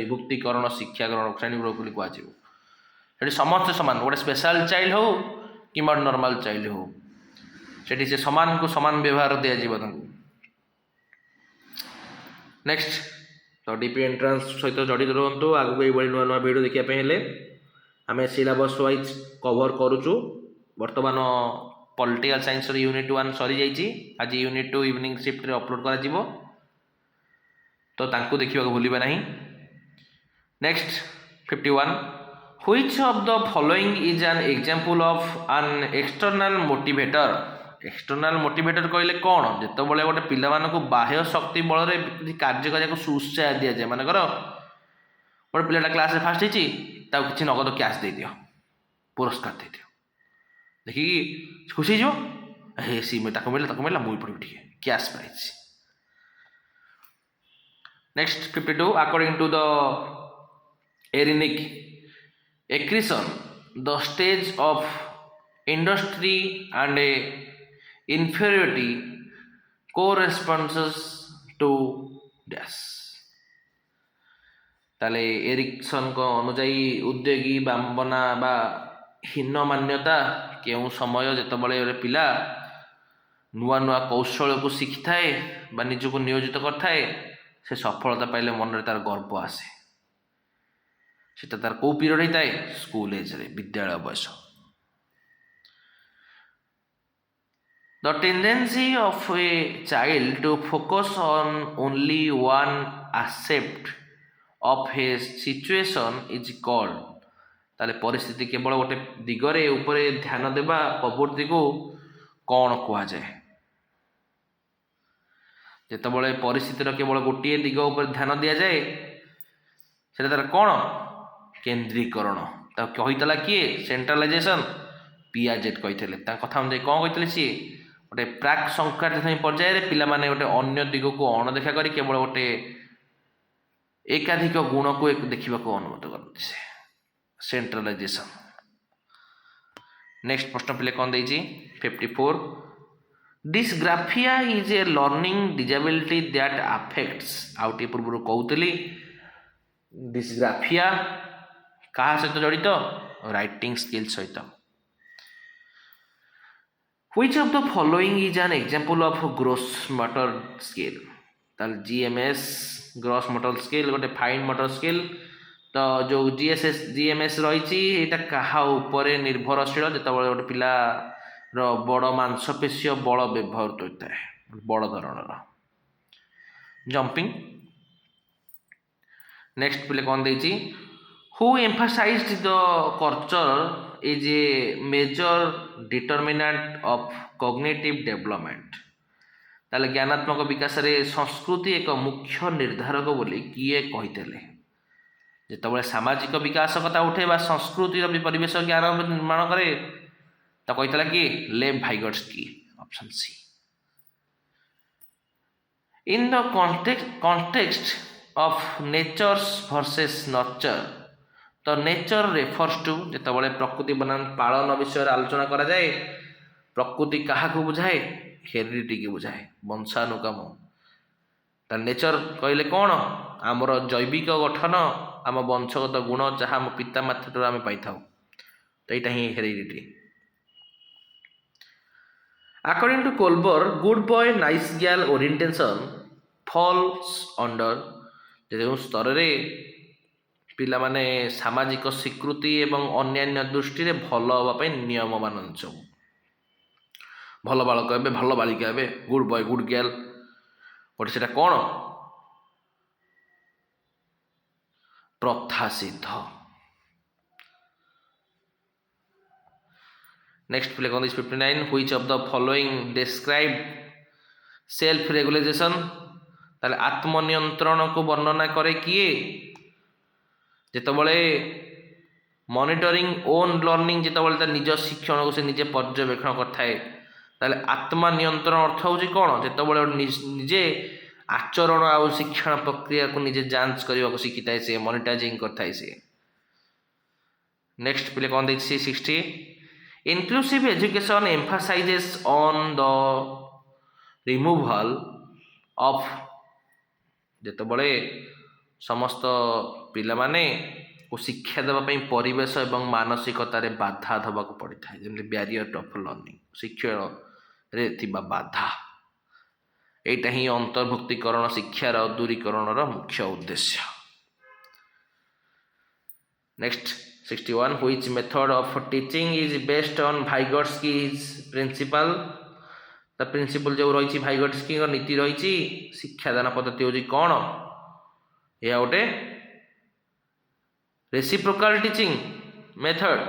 भुक्तिकरण शिक्षा ग्रहण श्रेणीगृह कहुए समस्त सामान गोटे स्पेशल चाइल्ड हो कि नॉर्मल चाइल्ड हो से समान को समान व्यवहार दिज्व। नेक्स्ट तो डीपी एंट्रांस सहित जड़ित रुहतु आगू ये नुआ नुआ वीडियो देखापी आम सिलेबस वाइज कवर करुचु बर्तमान पॉलिटिकल साइंस यूनिट 1 सरी जाइए आज यूनिट 2 इवनिंग शिफ्ट रे अपलोड करा जिवो तो तांको देखिबा भूलिबा नहीं। Next 51 which of the following is an example of an external motivator external motivator कहले कौन जितेबाला गोटे पिला को बाह्य शक्ति बल कार्य करने को उत्साह दि जाए मानकर गोटे पिलाटा क्लास रे फास्ट होती किसी नगद कैश दे दियो पुरस्कार दे दियो देखिए खुशी हो हे सी मिला मुई पड़ी ठीक cash prize. Next 52 according to the Erik Erikson the stage of industry and inferiority corresponds to dash ताले एरिक्सन को अनुजाई उद्योगी बांबना बा हीन मान्यता केउ समय जितेबाला पिला नुआ नुआ कौशल को शिखी थाए बा निज को नियोजित करथाए से सफलता पाइले मन रे तार गर्व आसे सेटा तार को पीरियड होता है स्कूल एज रे विद्यालय बयस। The tendency of a child to focus on only one aspect of his situation is called ताले परिस्थिति केवल गोटे दिगरे उपरे ध्यान देबा प्रवृत्ति को कौन कहा जाए जितेबाला परिस्थितिर केवल गोटे दिग उपर ध्यान दि जाए से तार कौन केन्द्रीकरण कहीला किए सेंट्रलाइजेशन पियाजेट कही कथा अनुसार कौन कही सी गोटे प्राक संख्या पर्यायर पिला माने गोटे अन्य दिग को अणदेखा कर केवल गोटे एकाधिक गुण को एक देखा अनुमत करते सेंट्रलाइजेशन। नेक्स्ट प्रश्न पिले कौन देजी 54 dysgraphia is a learning disability that affects आउ टे पूर्व कहूली डिसग्राफिया क्या सहित जड़ित राइटिंग स्किल सहित। Which of the following is an example of gross motor skill ताल GMS ग्रॉस मोटर स्किल गोटे फाइन मोटर स्किल तो जो GMS रही क्या उपरे निर्भरशील जितेबाला गोटे पिला बड़ मांसपेशीय बल व्यवहृत होता है बड़ धरणर जंपिंग। नेक्स्ट पिले कौन देजी who emphasized the culture is a major determinant of cognitive development ताले ज्ञानात्मक विकास रे संस्कृति एक मुख्य निर्धारक बोली किए कहते जितेबाला सामाजिक विकास कथा उठे संस्कृतिर परिवेश ज्ञान निर्माण करे ତ କହିଥିଲା କି Lev Vygotsky, option C. In the context of natures versus nurture, ତ ନେଚର ରେଫର୍ସ ଟୁ, ଯେତେବେଳେ ପ୍ରକୃତି ବନାମ ପାଳନ ବିଷୟରେ ଆଲୋଚନା କରାଯାଏ, ପ୍ରକୃତି କାହାକୁ ବୁଝାଏ? ହେରିଡ଼ିଟିକି ବୁଝାଏ, ବଂଶାନୁକ୍ରମ। ତା ନେଚର କହିଲେ କ'ଣ? ଆମର ଜୈବିକ ଗଠନ, ଆମ ବଂଶଗତ ଗୁଣ, ଯାହା ଆମ ପିତାମାତାଠାରୁ ଆମେ ପାଇଥାଉ। ତ ଏଇଟା ହିଁ ହେରିଡ଼ିଟି। According to Kohlberg, good boy nice girl orientation falls under, ଯେଉଁ ସ୍ତରରେ ପିଲାମାନେ ସାମାଜିକ ସ୍ୱୀକୃତି ଏବଂ ଅନ୍ୟାନ୍ୟ ଦୃଷ୍ଟିରେ ଭଲ ହେବା ପାଇଁ ନିୟମ ମାନନ୍ତି। ସବୁ ଭଲ ବାଳକ ହେବେ, ଭଲ ବାଳିକା ହେବେ, ଗୁଡ୍ ବୟ ଗୁଡ୍ ଗାର୍ଲ, ଗୋଟେ ସେଟା କ'ଣ? ପ୍ରଥା ସିଦ୍ଧ। ନେକ୍ସଟ ପ୍ଲେ କ'ଣ ଦେଇଛି 59, which of the following describe self regulation? ତାହେଲେ ଆତ୍ମନିୟନ୍ତ୍ରଣକୁ ବର୍ଣ୍ଣନା କରେ କିଏ? ଯେତେବେଳେ ମନିଟରିଂ ଓନ୍ ଲର୍ଣ୍ଣିଂ, ଯେତେବେଳେ ତା ନିଜ ଶିକ୍ଷଣକୁ ସେ ନିଜେ ପର୍ଯ୍ୟବେକ୍ଷଣ କରିଥାଏ, ତାହେଲେ ଆତ୍ମା ନିୟନ୍ତ୍ରଣ ଅର୍ଥ ହେଉଛି କ'ଣ? ଯେତେବେଳେ ନିଜେ ଆଚରଣ ଆଉ ଶିକ୍ଷଣ ପ୍ରକ୍ରିୟାକୁ ନିଜେ ଯାଞ୍ଚ କରିବାକୁ ଶିଖିଥାଏ, ସେ ମନିଟାଇଜିଂ କରିଥାଏ ସେ। ନେକ୍ସଟ ପିଲେ କ'ଣ ଦେଇଛି 60, inclusive education emphasizes on the removal of, ଯେତେବେଳେ ସମସ୍ତ ପିଲାମାନେ ଶିକ୍ଷା ଦେବା ପାଇଁ ପରିବେଶ ଏବଂ ମାନସିକତାରେ ବାଧା ଦେବାକୁ ପଡ଼ିଥାଏ, ଯେମିତି ବ୍ୟାରିୟର ଅଫ୍ ଲର୍ଣ୍ଣିଂ, ଶିକ୍ଷଣରେ ଥିବା ବାଧା। ଏଇଟା ହିଁ ଅନ୍ତର୍ଭୁକ୍ତିକରଣ ଶିକ୍ଷାର ଦୂରୀକରଣର ମୁଖ୍ୟ ଉଦ୍ଦେଶ୍ୟ। Next 61, which method of teaching is based on Vygotsky's principle? ତା ପ୍ରିନ୍ସିପଲ ଯେଉଁ ରହିଛି ଭାଇଗଟ୍ସକିଙ୍କ ନୀତି ରହିଛି, ଶିକ୍ଷାଦାନ ପଦ୍ଧତି ହେଉଛି କ'ଣ? ଏହା ଗୋଟେ ରେସିପ୍ରୋକାଲ ଟିଚିଂ ମେଥଡ଼।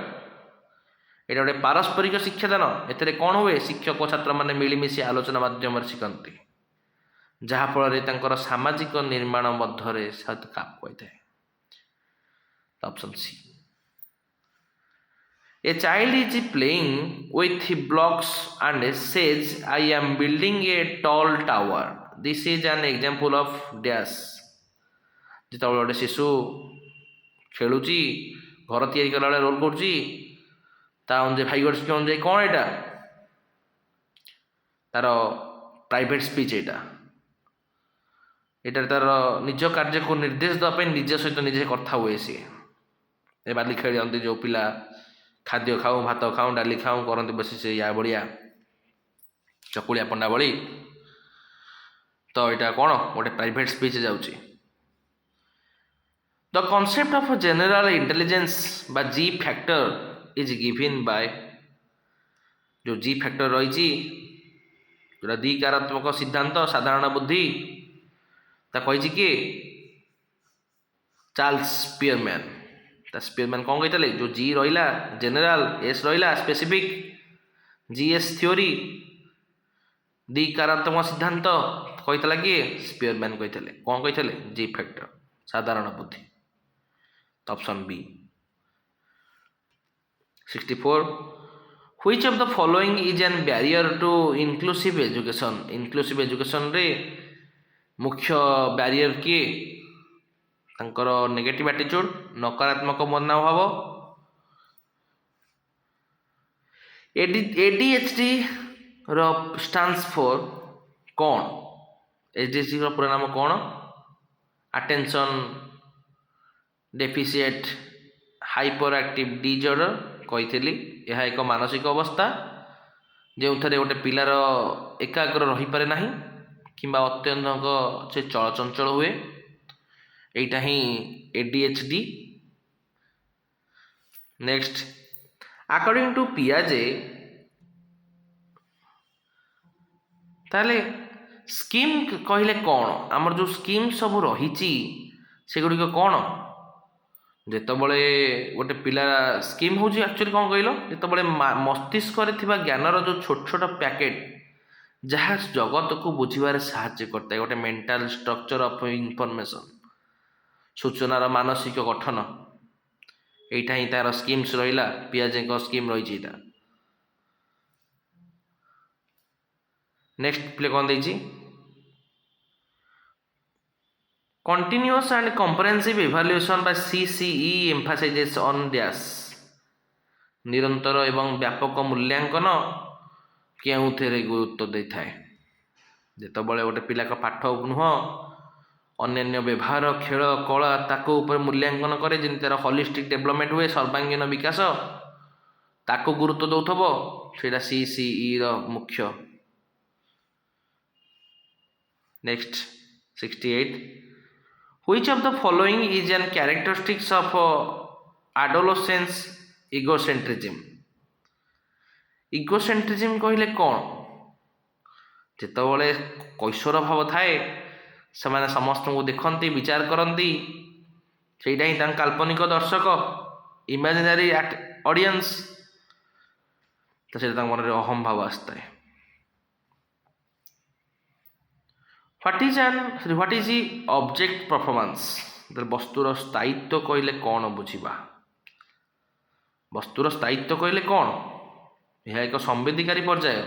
ଏଇଟା ଗୋଟେ ପାରସ୍ପରିକ ଶିକ୍ଷାଦାନ। ଏଥିରେ କ'ଣ ହୁଏ? ଶିକ୍ଷକ ଓ ଛାତ୍ରମାନେ ମିଳିମିଶି ଆଲୋଚନା ମାଧ୍ୟମରେ ଶିଖନ୍ତି, ଯାହାଫଳରେ ତାଙ୍କର ସାମାଜିକ ନିର୍ମାଣ ମଧ୍ୟରେ ସହିତ ଖାପ ହୋଇଥାଏ। Option C. A child is playing with blocks and says, I am building a tall tower. This is an example of dash. ଯେତେବେଳେ ଗୋଟେ ଶିଶୁ ଖେଳୁଛି, ଘର ତିଆରି କଲାବେଳେ ରୋଲ୍ କରୁଛି, ତା ଅନୁଯାୟୀ ଭାଇଗଟ୍ସକି ଅନୁଯାୟୀ କ'ଣ ଏଇଟା? ତାର ପ୍ରାଇଭେଟ୍ ସ୍ପିଚ୍। ଏଇଟାରେ ତାର ନିଜ କାର୍ଯ୍ୟକୁ ନିର୍ଦ୍ଦେଶ ଦେବା ପାଇଁ ନିଜ ସହିତ ନିଜେ କଥା ହୁଏ ସିଏ। ଏ ବାଲି ଖେଳନ୍ତି ଯେଉଁ ପିଲା, ଖାଦ୍ୟ ଖାଉ, ଭାତ ଖାଉ, ଡାଲି ଖାଉ କରନ୍ତି ବସି, ସେ ୟା ଭଳିଆ ଚକୁଳିଆ ପଣ୍ଡା ଭଳି। ତ ଏଇଟା କ'ଣ? ଗୋଟେ ପ୍ରାଇଭେଟ୍ ସ୍ପିଚ୍ ଯାଉଛି। ଦ କନସେପ୍ଟ ଅଫ୍ ଜେନେରାଲ ଇଣ୍ଟେଲିଜେନ୍ସ ବା G factor is given bye, ଯେଉଁ ଜି ଫ୍ୟାକ୍ଟର ରହିଛି, ଯେଉଁଟା ଦ୍ୱିକାରାତ୍ମକ ସିଦ୍ଧାନ୍ତ ସାଧାରଣ ବୁଦ୍ଧି, ତା କହିଛି କିଏ? ଚାର୍ଲସ ସ୍ପିୟରମ୍ୟାନ୍। ତା ସ୍ପିୟରମ୍ୟାନ୍ କ'ଣ କହିଥିଲେ? ଯେଉଁ ଜି ରହିଲା ଜେନେରାଲ, ଏସ୍ ରହିଲା ସ୍ପେସିଫିକ୍, ଜିଏସ୍ ଥିଓରି, ଦ୍ୱିକାରାତ୍ମକ ସିଦ୍ଧାନ୍ତ କହିଥିଲା କିଏ? ସ୍ପିୟରମ୍ୟାନ୍ କହିଥିଲେ। କ'ଣ କହିଥିଲେ? ଜି ଫ୍ୟାକ୍ଟର, ସାଧାରଣ ବୁଦ୍ଧି। Option B. 64, which of the following is an barrier to inclusive education? Inclusive ଏଜୁକେସନରେ ମୁଖ୍ୟ ବ୍ୟାରିୟର କିଏ? ତାଙ୍କର ନେଗେଟିଭ ଆଟିଚ୍ୟୁଡ୍, ନକାରାତ୍ମକ ମନୋଭାବ। ADHD ର ଷ୍ଟାଣ୍ଡସ୍ ଫର୍ କ'ଣ? ADHD ର ପୁରା ନାମ କ'ଣ? Attention deficit hyper active disorder କହିଥିଲି। ଏହା ଏକ ମାନସିକ ଅବସ୍ଥା ଯେଉଁଥିରେ ଗୋଟେ ପିଲାର ଏକାଗ୍ର ରହିପାରେ ନାହିଁ କିମ୍ବା ଅତ୍ୟନ୍ତ ସେ ଚଳଚଞ୍ଚଳ ହୁଏ। এইটা ହିଁ ADHD। ନେକ୍ସଟ, ଆକର୍ଡିଂ ଟୁ ପିଆଜେ, ତାହେଲେ ସ୍କିମ୍ କହିଲେ କ'ଣ? ଆମର ଯେଉଁ ସ୍କିମ୍ ସବୁ ରହିଛି ସେଗୁଡ଼ିକ କ'ଣ? ଯେତେବେଳେ ଗୋଟେ ପିଲା, ସ୍କିମ୍ ହେଉଛି ଆକ୍ଚୁଆଲି କ'ଣ କହିଲ? ଯେତେବେଳେ ମସ୍ତିଷ୍କରେ ଥିବା ଜ୍ଞାନର ଯେଉଁ ଛୋଟ ଛୋଟ ପ୍ୟାକେଟ୍, ଯାହା ଜଗତକୁ ବୁଝିବାରେ ସାହାଯ୍ୟ କରିଥାଏ, ଗୋଟେ ମେଣ୍ଟାଲ ଷ୍ଟ୍ରକ୍ଚର ଅଫ୍ ଇନଫର୍ମେସନ୍, ସୂଚନାର ମାନସିକ ଗଠନ, এইটা ହିଁ ତାର ସ୍କିମ୍ସ ରହିଲା। ପିଆଜେଙ୍କ ସ୍କିମ୍ ରହିଛି ଏଇଟା। नेक्स्ट पिले कौन देछि continuous and comprehensive evaluation by CCE emphasizes on dash निरंतर एवं व्यापक मूल्यांकन केउथेरे गुरुत्व देता है जेतबले गोटे पिला का पाठ नुह अन्य व्यवहार खेल कला ताको ऊपर मूल्यांकन करे जिन तार होलिस्टिक डेवलपमेंट हुए सर्वांगीन विकास ताको गुरुत्व दौथबो सेटा सीसीई रो मुख्य। Next 68 which of the following is an characteristics of adolescence egocentrism egocentrism कहले कौन जेतबले कैशोर भाव थाए से समस्त को देखती विचार करती ସେଇଟା ହିଁ ତାଙ୍କ କାଲ୍ପନିକ ଦର୍ଶକ ଇମାଜିନାରୀ ଅଡ଼ିଏନ୍ସ ତ ସେଇଟା ତାଙ୍କ ମନରେ ଅହମ ଭାବ ଆସିଥାଏ। ହ୍ୱାଟ୍ ଇଜ୍ ଅବଜେକ୍ଟ ପରଫର୍ମାନ୍ସ ବସ୍ତୁର ସ୍ଥାୟିତ୍ୱ କହିଲେ କ'ଣ ବୁଝିବା ବସ୍ତୁର ସ୍ଥାୟିତ୍ୱ କହିଲେ କ'ଣ ଏହା ଏକ ସମ୍ବେଦୀକାରୀ ପର୍ଯ୍ୟାୟ।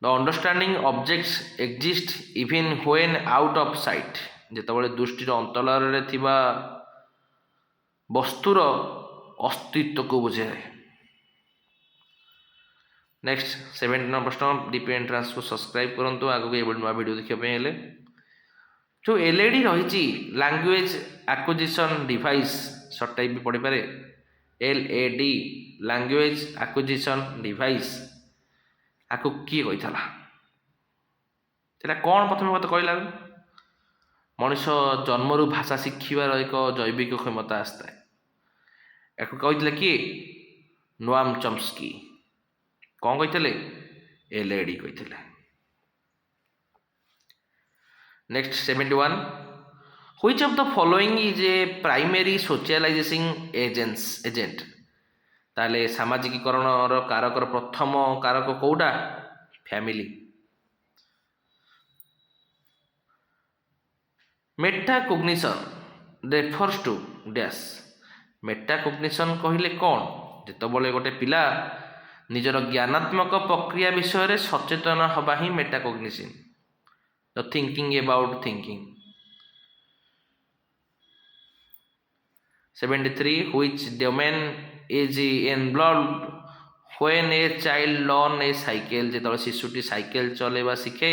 The understanding objects exist even when out of sight जेतबले दृष्टिर अंतराल थिबा वस्तुर अस्तित्व को बुझाए। नेक्स्ट 17 प्रश्न डीपी एंट्रांस को सब्सक्राइब करंतु आगो के नुआ वीडियो देखिया पे हेले जो एलईडी रही लैंग्वेज एक्विजिशन डिवाइस सर्ट टाइप भी पढ़ी पारे एलएडी लैंग्वेज एक्विजिशन डिवाइस आपको किए कही कौन प्रथम मत कहला मनुष्य जन्मरू भाषा शिखिबार एक जैविक क्षमता आसता है या कही किए नोआम चम्स्की कौन कही एलईडी कही। Next 71 which of the following is a primary socializing agent ताले सामाजिकीकरण कारकर प्रथम कारक कौटा family. Metacognition refers to dash metacognition कहले कौन जेतबले गोटे पिला निजर ज्ञानात्मक प्रक्रिया विषय रे सचेतन हवा ही metacognition the thinking about thinking. 73 which domain is involved when a child learn a cycle जेतबले शिशुटी साइकिल चलेबा शिखे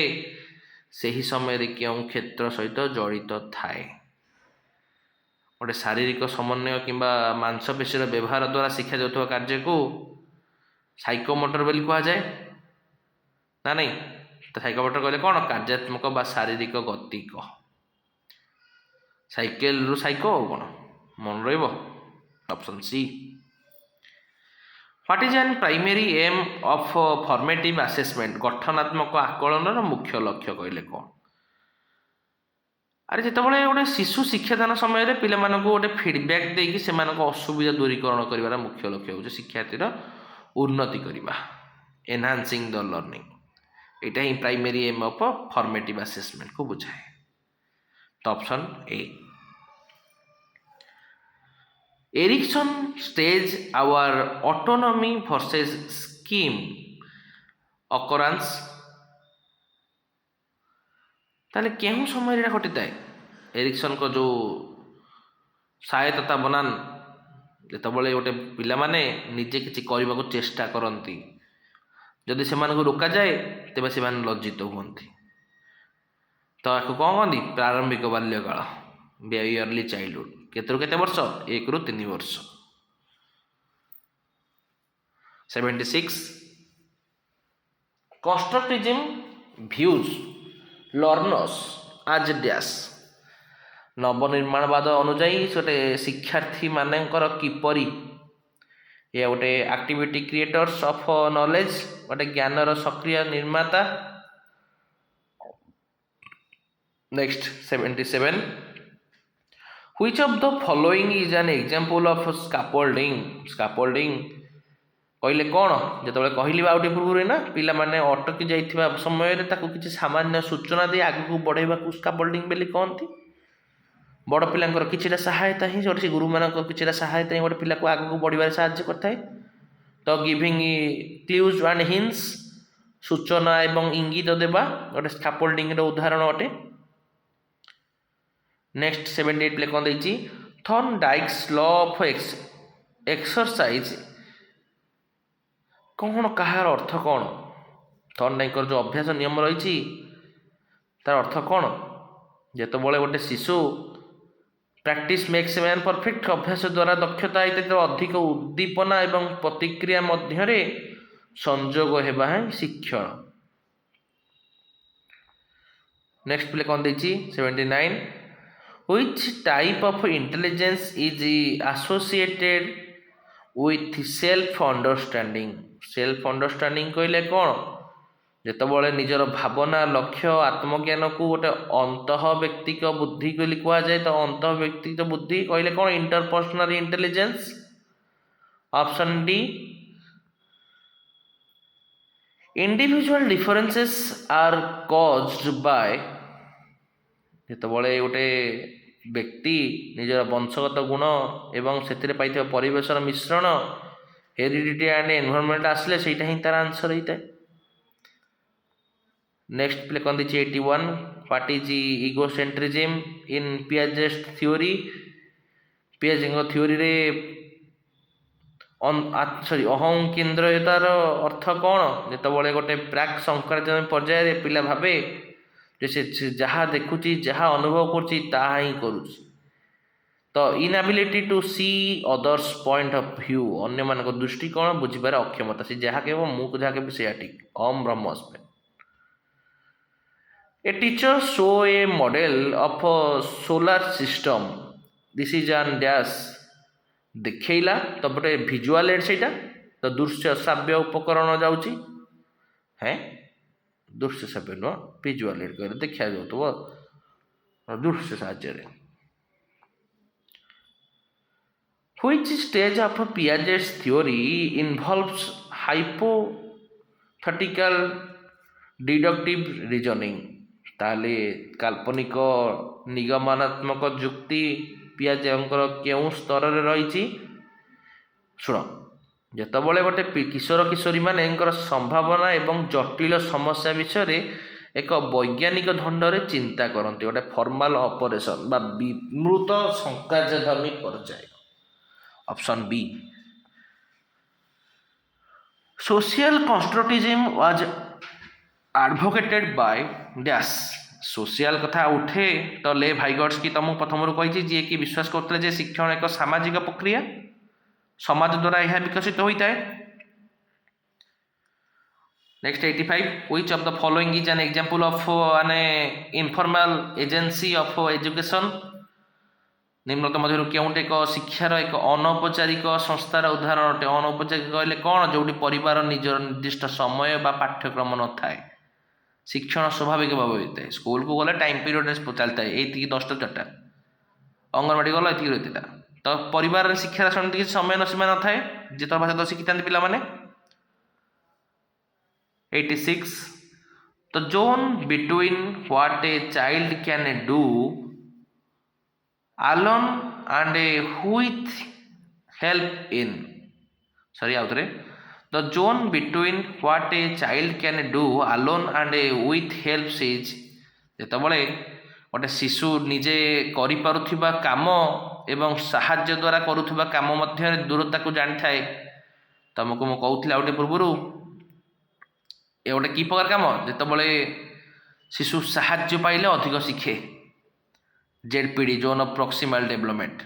सही समय रे क्यों क्षेत्र सहित जड़ित थाए गोटे शारीरिक समन्वय किंबा मांसपेशीर व्यवहार द्वारा शिक्षा जाउथवा कार्य को साइकोमोटर बोली कहा जाए ना नहीं तो साइकोमोटर कहले कौन कार्यात्मक बा शारीरिक गति कह साइकिल रु साइको कौन मन रहिबो option C. What is an primary aim of formative assessment गठनात्मक आकलन मुख्य लक्ष्य कहले कौन अरे जितेबाला गोटे शिशु शिक्षादान समय पे गोटे फीडबैक देकी से असुविधा दूरीकरण कर मुख्य लक्ष्य हूँ शिक्षार्थीर उन्नति करवा एनहांसिंग द लर्निंग यहाँ ही primary aim of formative assessment को बुझाए। तो option A Erikson stage our autonomy versus scheme occurrence ताले केहू समय घटी थाए एरिक्सन को जो सहायता बनान जितेबाला गोटे पिला माने निजे किसी करने को चेष्टा करती जदि से रोका जाए तेज से लज्जित हुंती तो आपको कौन कहती प्रारंभिक बाल्यकाल अर्ली चाइल्डहुड केतरु केते वर्ष 1 रु 3 वर्ष। 76 कंस्ट्रक्टिविज्म व्यूज लर्नर्स आज डैश नवनिर्माणवाद अनुजाई गोटे शिक्षार्थी मानकर किपरि ये गोटे एक्टिविटी क्रिएटर्स ऑफ नॉलेज गोटे ज्ञानर सक्रिय निर्माता। Next 77 which of the following is an example of scaffolding scaffolding कहले कौन जिते कहली आउटे पूर्व ना पिला माने अटकी जाइथिबा समय रे ताकू किछि सामान्य सूचना दे आगु को बढ़ेबा को स्कैफोल्डिंग बेली कहंती बड़ पिलांकर किछिटा सहायता ही जोटी गुरु मानक किछिटा सहायता ही गोटे पिला को आगु को बढ़िबार सहायता करथाय। तो गिविंग क्लूज एंड हिंट्स सूचना एवं इंगित देवा गोटे स्कैफोल्डिंग उदाहरण अटे। नेक्स्ट 78 प्ले कौन देछि थॉर्नडाइक्स लॉ ऑफ एक्सरसाइज कौन कहार अर्थ कौन थॉर्नडाइक जो अभ्यास नियम रही तार अर्थ कौन जेतबले गोटे शिशु प्रैक्टिस मेक्स मैन परफेक्ट अभ्यास द्वारा दक्षता इत्यादि अधिक उद्दीपना एवं प्रतिक्रिया मध्य संजोग हेबा है शिक्षण। नेक्स्ट प्ले कौन देछि 79 which type of intelligence is associated with self understanding. Self understanding कहले कौन जेतबले निजर भावना लक्ष्य आत्मज्ञान को गोटे अंतः व्यक्तिक बुद्धि कहली कह जाए तो अंतः व्यक्तिक बुद्धि कहले कौन interpersonal intelligence. Option D individual differences are caused by जेतबले गोटे व्यक्ति निजर वंशगत गुण एवं से पाई परिवेशर मिश्रण हेरिडिटी एंड एनवायरनमेंट आसले सेटा ही तार आंसर होता है। नेक्स्ट प्ले कौन दी 81 what is egocentrism in Piaget's theory. पियाजे थ्योरी रे सॉरी अहं केन्द्रतार अर्थ कौन जितेबाला गोटे प्राक संक्रांत पर्याय पिला भावे से जहाँ देखुची जहाँ अनुभव कर तो inability to see others point of view अन्य मान दृष्टिकोण बुझीबार अक्षमता से जहाँ कह मुझे जहाँ कह से ठीक अहम ब्रह्मस्मि। A teacher show a model of a solar system. This is an dash देखला तो गोटे भिजुआल एड से तो दृश्य श्राव्य उपकरण जाऊँगी हैं दृश्य श्राव्य नुह भिजुआल एड कह देखा जाऊ दृश्य साहाय्य। Which stage of Piaget's theory involves hypothetical deductive reasoning। ताले काल्पनिक निगमनात्मक जुक्ति पियाजेंकर केउं स्तर रे रही शुण जेतबले गोटे किशोर किशोरी माने संभावना एवं जटिल समस्या विषय एक वैज्ञानिक ढंग से चिंता करते गोटे फॉर्मल ऑपरेशन बा विमृत संकार्यधर्मी पर्याय। Option B social constructivism was advocated by dash. Social कथा उठे तो ले भाइगट्स की तुमको प्रथम कही जी कि विश्वास करते शिक्षण एक सामाजिक प्रक्रिया समाज द्वारा यह विकसित होता है। Next 85 which of the following is an example of an informal agency of education. निम्नलिखित मध्य केउंटे एक शिक्षार एक अनौपचारिक संस्थार उदाहरण अटे। अनौपचारिक कहले कौन जोटी परिवार निजर निर्दिष्ट समय बा पाठ्यक्रम न थाए शिक्षण स्वाभाविक भाव होता है। स्कूल को गले टाइम पीरियड चलता है ये 10टा 4टा अंगनवाड़ी गला ये रही तो परिवार शिक्षार सेमती समय सीमा न थाए जित भाषा तो शिखी था पाने। 86 the zone between what a child can do alone and with help in sorry out there the zone between what a child can do alone and with help is जेतबले गोटे शिशु निजे करि पारुथिबा काम एवं साहाय्य द्वारा करुथिबा काम मध्य दूरता को जानि थाए। तुमको मु कहूथिला गोटे पूर्वरु ए गोटे की प्रकार काम जेतबले शिशु साहाय्य पाइले अधिक शिखे ZPD zone of proximal development.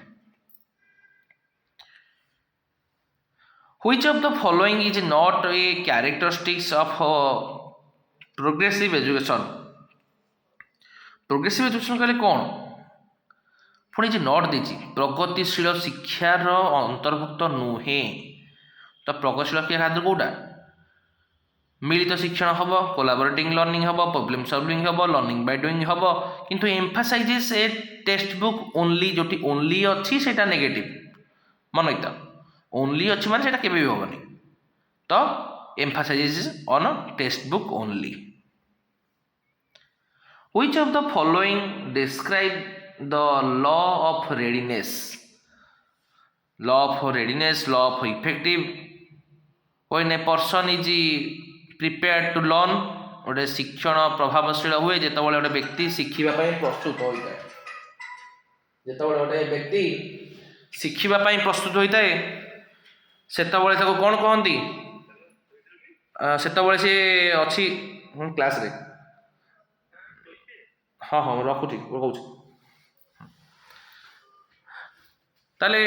Which of the following is not a characteristics of progressive education। Progressive education कहले कौन पुणी जे नोट देछि प्रगतिशील शिक्षार अंतर्भुक्त नुहे तो प्रगतिशील शिक्षा खाद्य कौटा मिलित शिक्षण हम कोलाबोरेटिंग लर्निंग हम प्रॉब्लम सॉल्विंग हम लर्निंग बाय डूइंग हम किंतु emphasizes a text book only जोटी ओनली अच्छी सेटा नेगेटिव मन तो ओनली अच्छी माने सेटा केबे भी होबनी तो emphasizes on text book only. Which of the following describe the law of readiness। law of readiness law of effective when a person is prepare to learn गोटे शिक्षण प्रभावशील हुए जितेबाला गोटे व्यक्ति शिखापी प्रस्तुत होता है जितेबाला गोटे व्यक्ति शिखापी प्रस्तुत होता है सेतबले ताको कौन कहती सेतबले सी अच्छी क्लास रे हाँ हाँ रखुची कहूँ ताले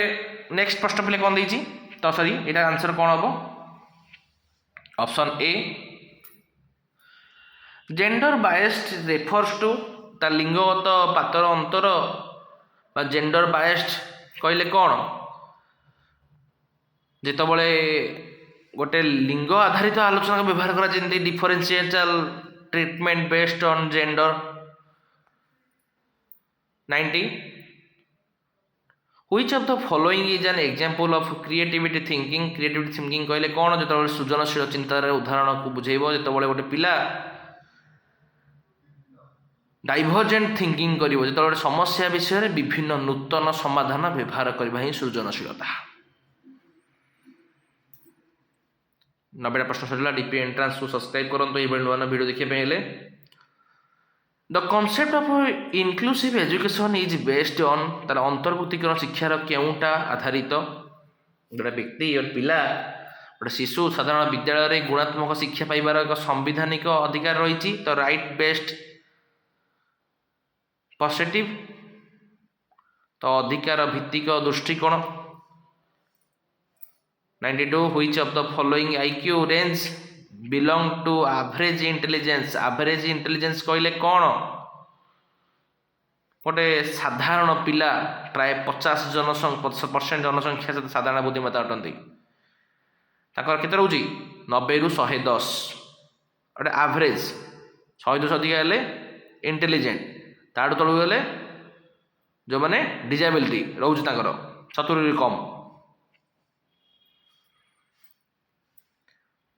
नेक्स्ट प्रश्न पे कौन देती तो सॉरी यहाँ आंसर कौन हम option A gender biased refers to ता लिंगगत पातर अंतर बा जेंडर बायस्ड कहले कौन जितेबाला गोटे लिंग आधारित आलोचना को व्यवहार करा जमी differential treatment based on gender 90 which of the following is an example of creativity thinking कहले कौन जो सृजनशील चिंतार उदाहरण को बुझेब जो गोटे पिला डाइभर्जेंट थिंकिंग कर जो समस्या विषय में विभिन्न नूतन समाधान व्यवहार करने ही सृजनशीलता 90 प्रश्न सर डीपी एंट्रांस को सब्सक्राइब करूँ ये नुआ वीडियो देखिए the concept of inclusive education is based on तार अंतर्भुक्तिकरण शिक्षार केउटा आधारित गोटे व्यक्ति और पिला गोटे शिशु साधारण विद्यालय में गुणात्मक शिक्षा पाइबार एक संवैधानिक अधिकार रही तो राइट बेस्ड पॉजिटिव तो अधिकार भित्तिक दृष्टिकोण 92 which of the following IQ range belong to average intelligence कहले कौन गोटे साधारण पिला प्राय 50% जनसंख्या सहित साधारण बुद्धिमत्ता अटंती केते रोची 90 रु 110 गोटे एवरेज 110 अधिक हेले इंटेलिजेंट ताड़ू तलू गले जो मैंने डिजेबिलिटी रोच 70 कम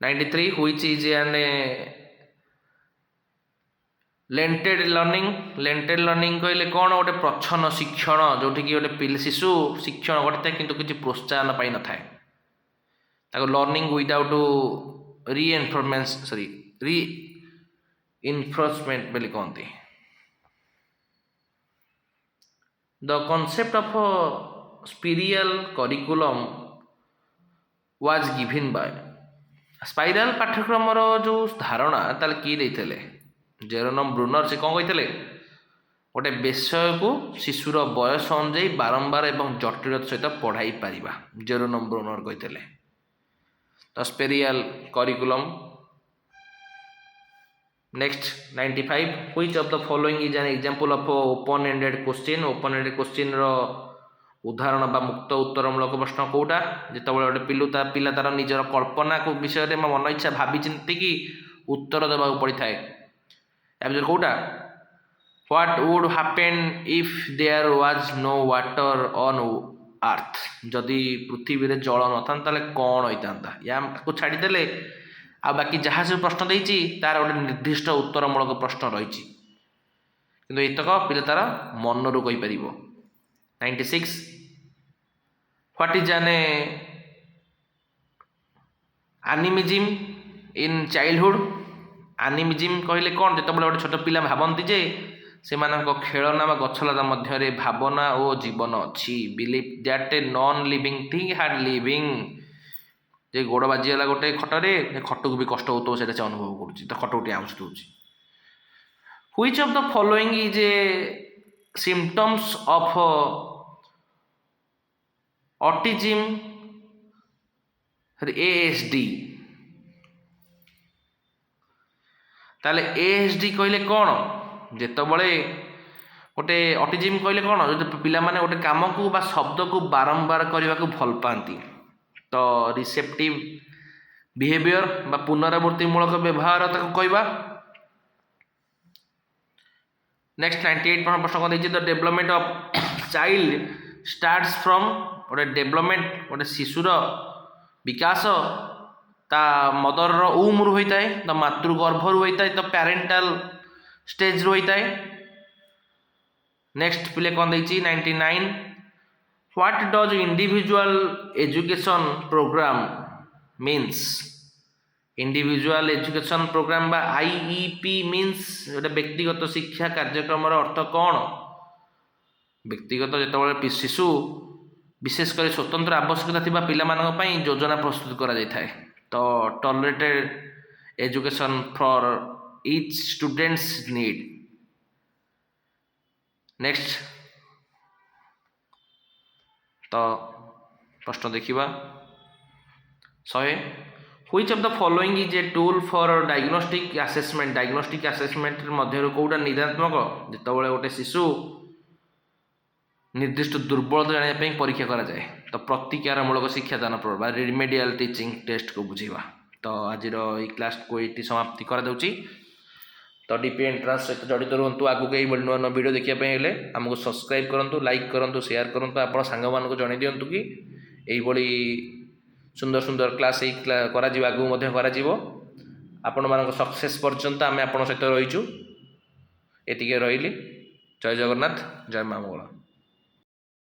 93 which is an latent learning कहले कौन गोटे प्रच्छन्न शिक्षण जोटि कि गोटे शिशु शिक्षण घटे किंतु किसी प्रोत्साहन पाई न था लर्निंग विदाउट रीइनफोर्समेंट बोली कहते the concept of spiral curriculum was given by spiral पाठ्यक्रम जो धारणा ताल किए देते जेरोनम ब्रुनर से कौन कहते गोटे विषय को शिशुर बयस अनुजाई बारंबार एवं जटिलता सहित पढ़ाई पारिबा जेरोनम ब्रुनर कहते तो spiral curriculum next 95 which of the following is an example of open ended question रो उदाहरण बा मुक्त उत्तरमूलक प्रश्न कौटा जिते गोटे पिला तार निजर कल्पना को विषय में मन इच्छा भावी चिंतिकी उत्तर देवाक पड़ता है कौटा what would happen if there was no water on earth जदि पृथ्वी में जल न था कौन होता या छाड़देले आ बाकी जहाँ सब प्रश्न देती तार गोटे निर्दिष्ट उत्तरमूलक प्रश्न रही कि एतक पिला तार मनरू कहीपर 96 what is N animism in childhood animism कहले कौन जो गोटे छोट पिला भावती जे से खेलना बा गछलता मध्य भावना और जीवन अच्छी believe that a non living thing had living जे गोड़ बाजीगला गोटे खटरे खट को भी कष्ट हो से अनुभव करुँच तो खट गोटे आउँस दूसरी which of the following is A symptoms of autism ASD ताले ASD कहले कौन जितेबले गोटे ऑटिज्म कहले कौन जो पिला माने गोटे काम को बा शब्द को बारंबार करने को भल पाती तो रिसेप्टिव बिहेवियर बा पुनरावृत्तिमूलक व्यवहार कहवा नेक्स्ट 98 प्रश्न कौन the development of child starts from गोटे डेवलपमेंट गोटे शिशुर विकास ता मदर ऊम रु होता है तो मातृगर्भ रु होता है तो पेरेंटल स्टेज रु होता है नेक्स्ट पिले कौन देती 99 what does individual education programme means individual education programme बा आईईपी मीन्स गोटे व्यक्तिगत शिक्षा कार्यक्रम अर्थ कौन व्यक्तिगत जिते शिशु विशेषकर स्वतंत्र आवश्यकता थिबा पिलामानक पई योजना प्रस्तुत करा जाय थाए तो tolerated education for each students need. Next तो प्रश्न देखिबा 100 which of the following is a tool for diagnostic assessment मध्य कोटा निदात्मक जितेबाला गोटे शिशु निर्दिष्ट दुर्बलता जानापी परीक्षा करा जाए तो प्रतिकारमूलक शिक्षादान प्रभाव रिमेडियल टीचिंग टेस्ट को बुझेगा। तो आज क्लास को ये समाप्ति कर दूची। तो डीपी एंट्रांस सहित जड़ित रुहतु आगू कई नुआ नुआ वीडियो देखापी हेले आमको सब्सक्राइब करूँ लाइक करूँ शेयर करूँ आप सांग मानक जन दिंतु कि यही सुंदर सुंदर क्लास आगू आपण मान सक्सेस पर्यंत आम आप सहित रहीचु। एतिके रही। जय जगन्नाथ, जय माँ मंगला।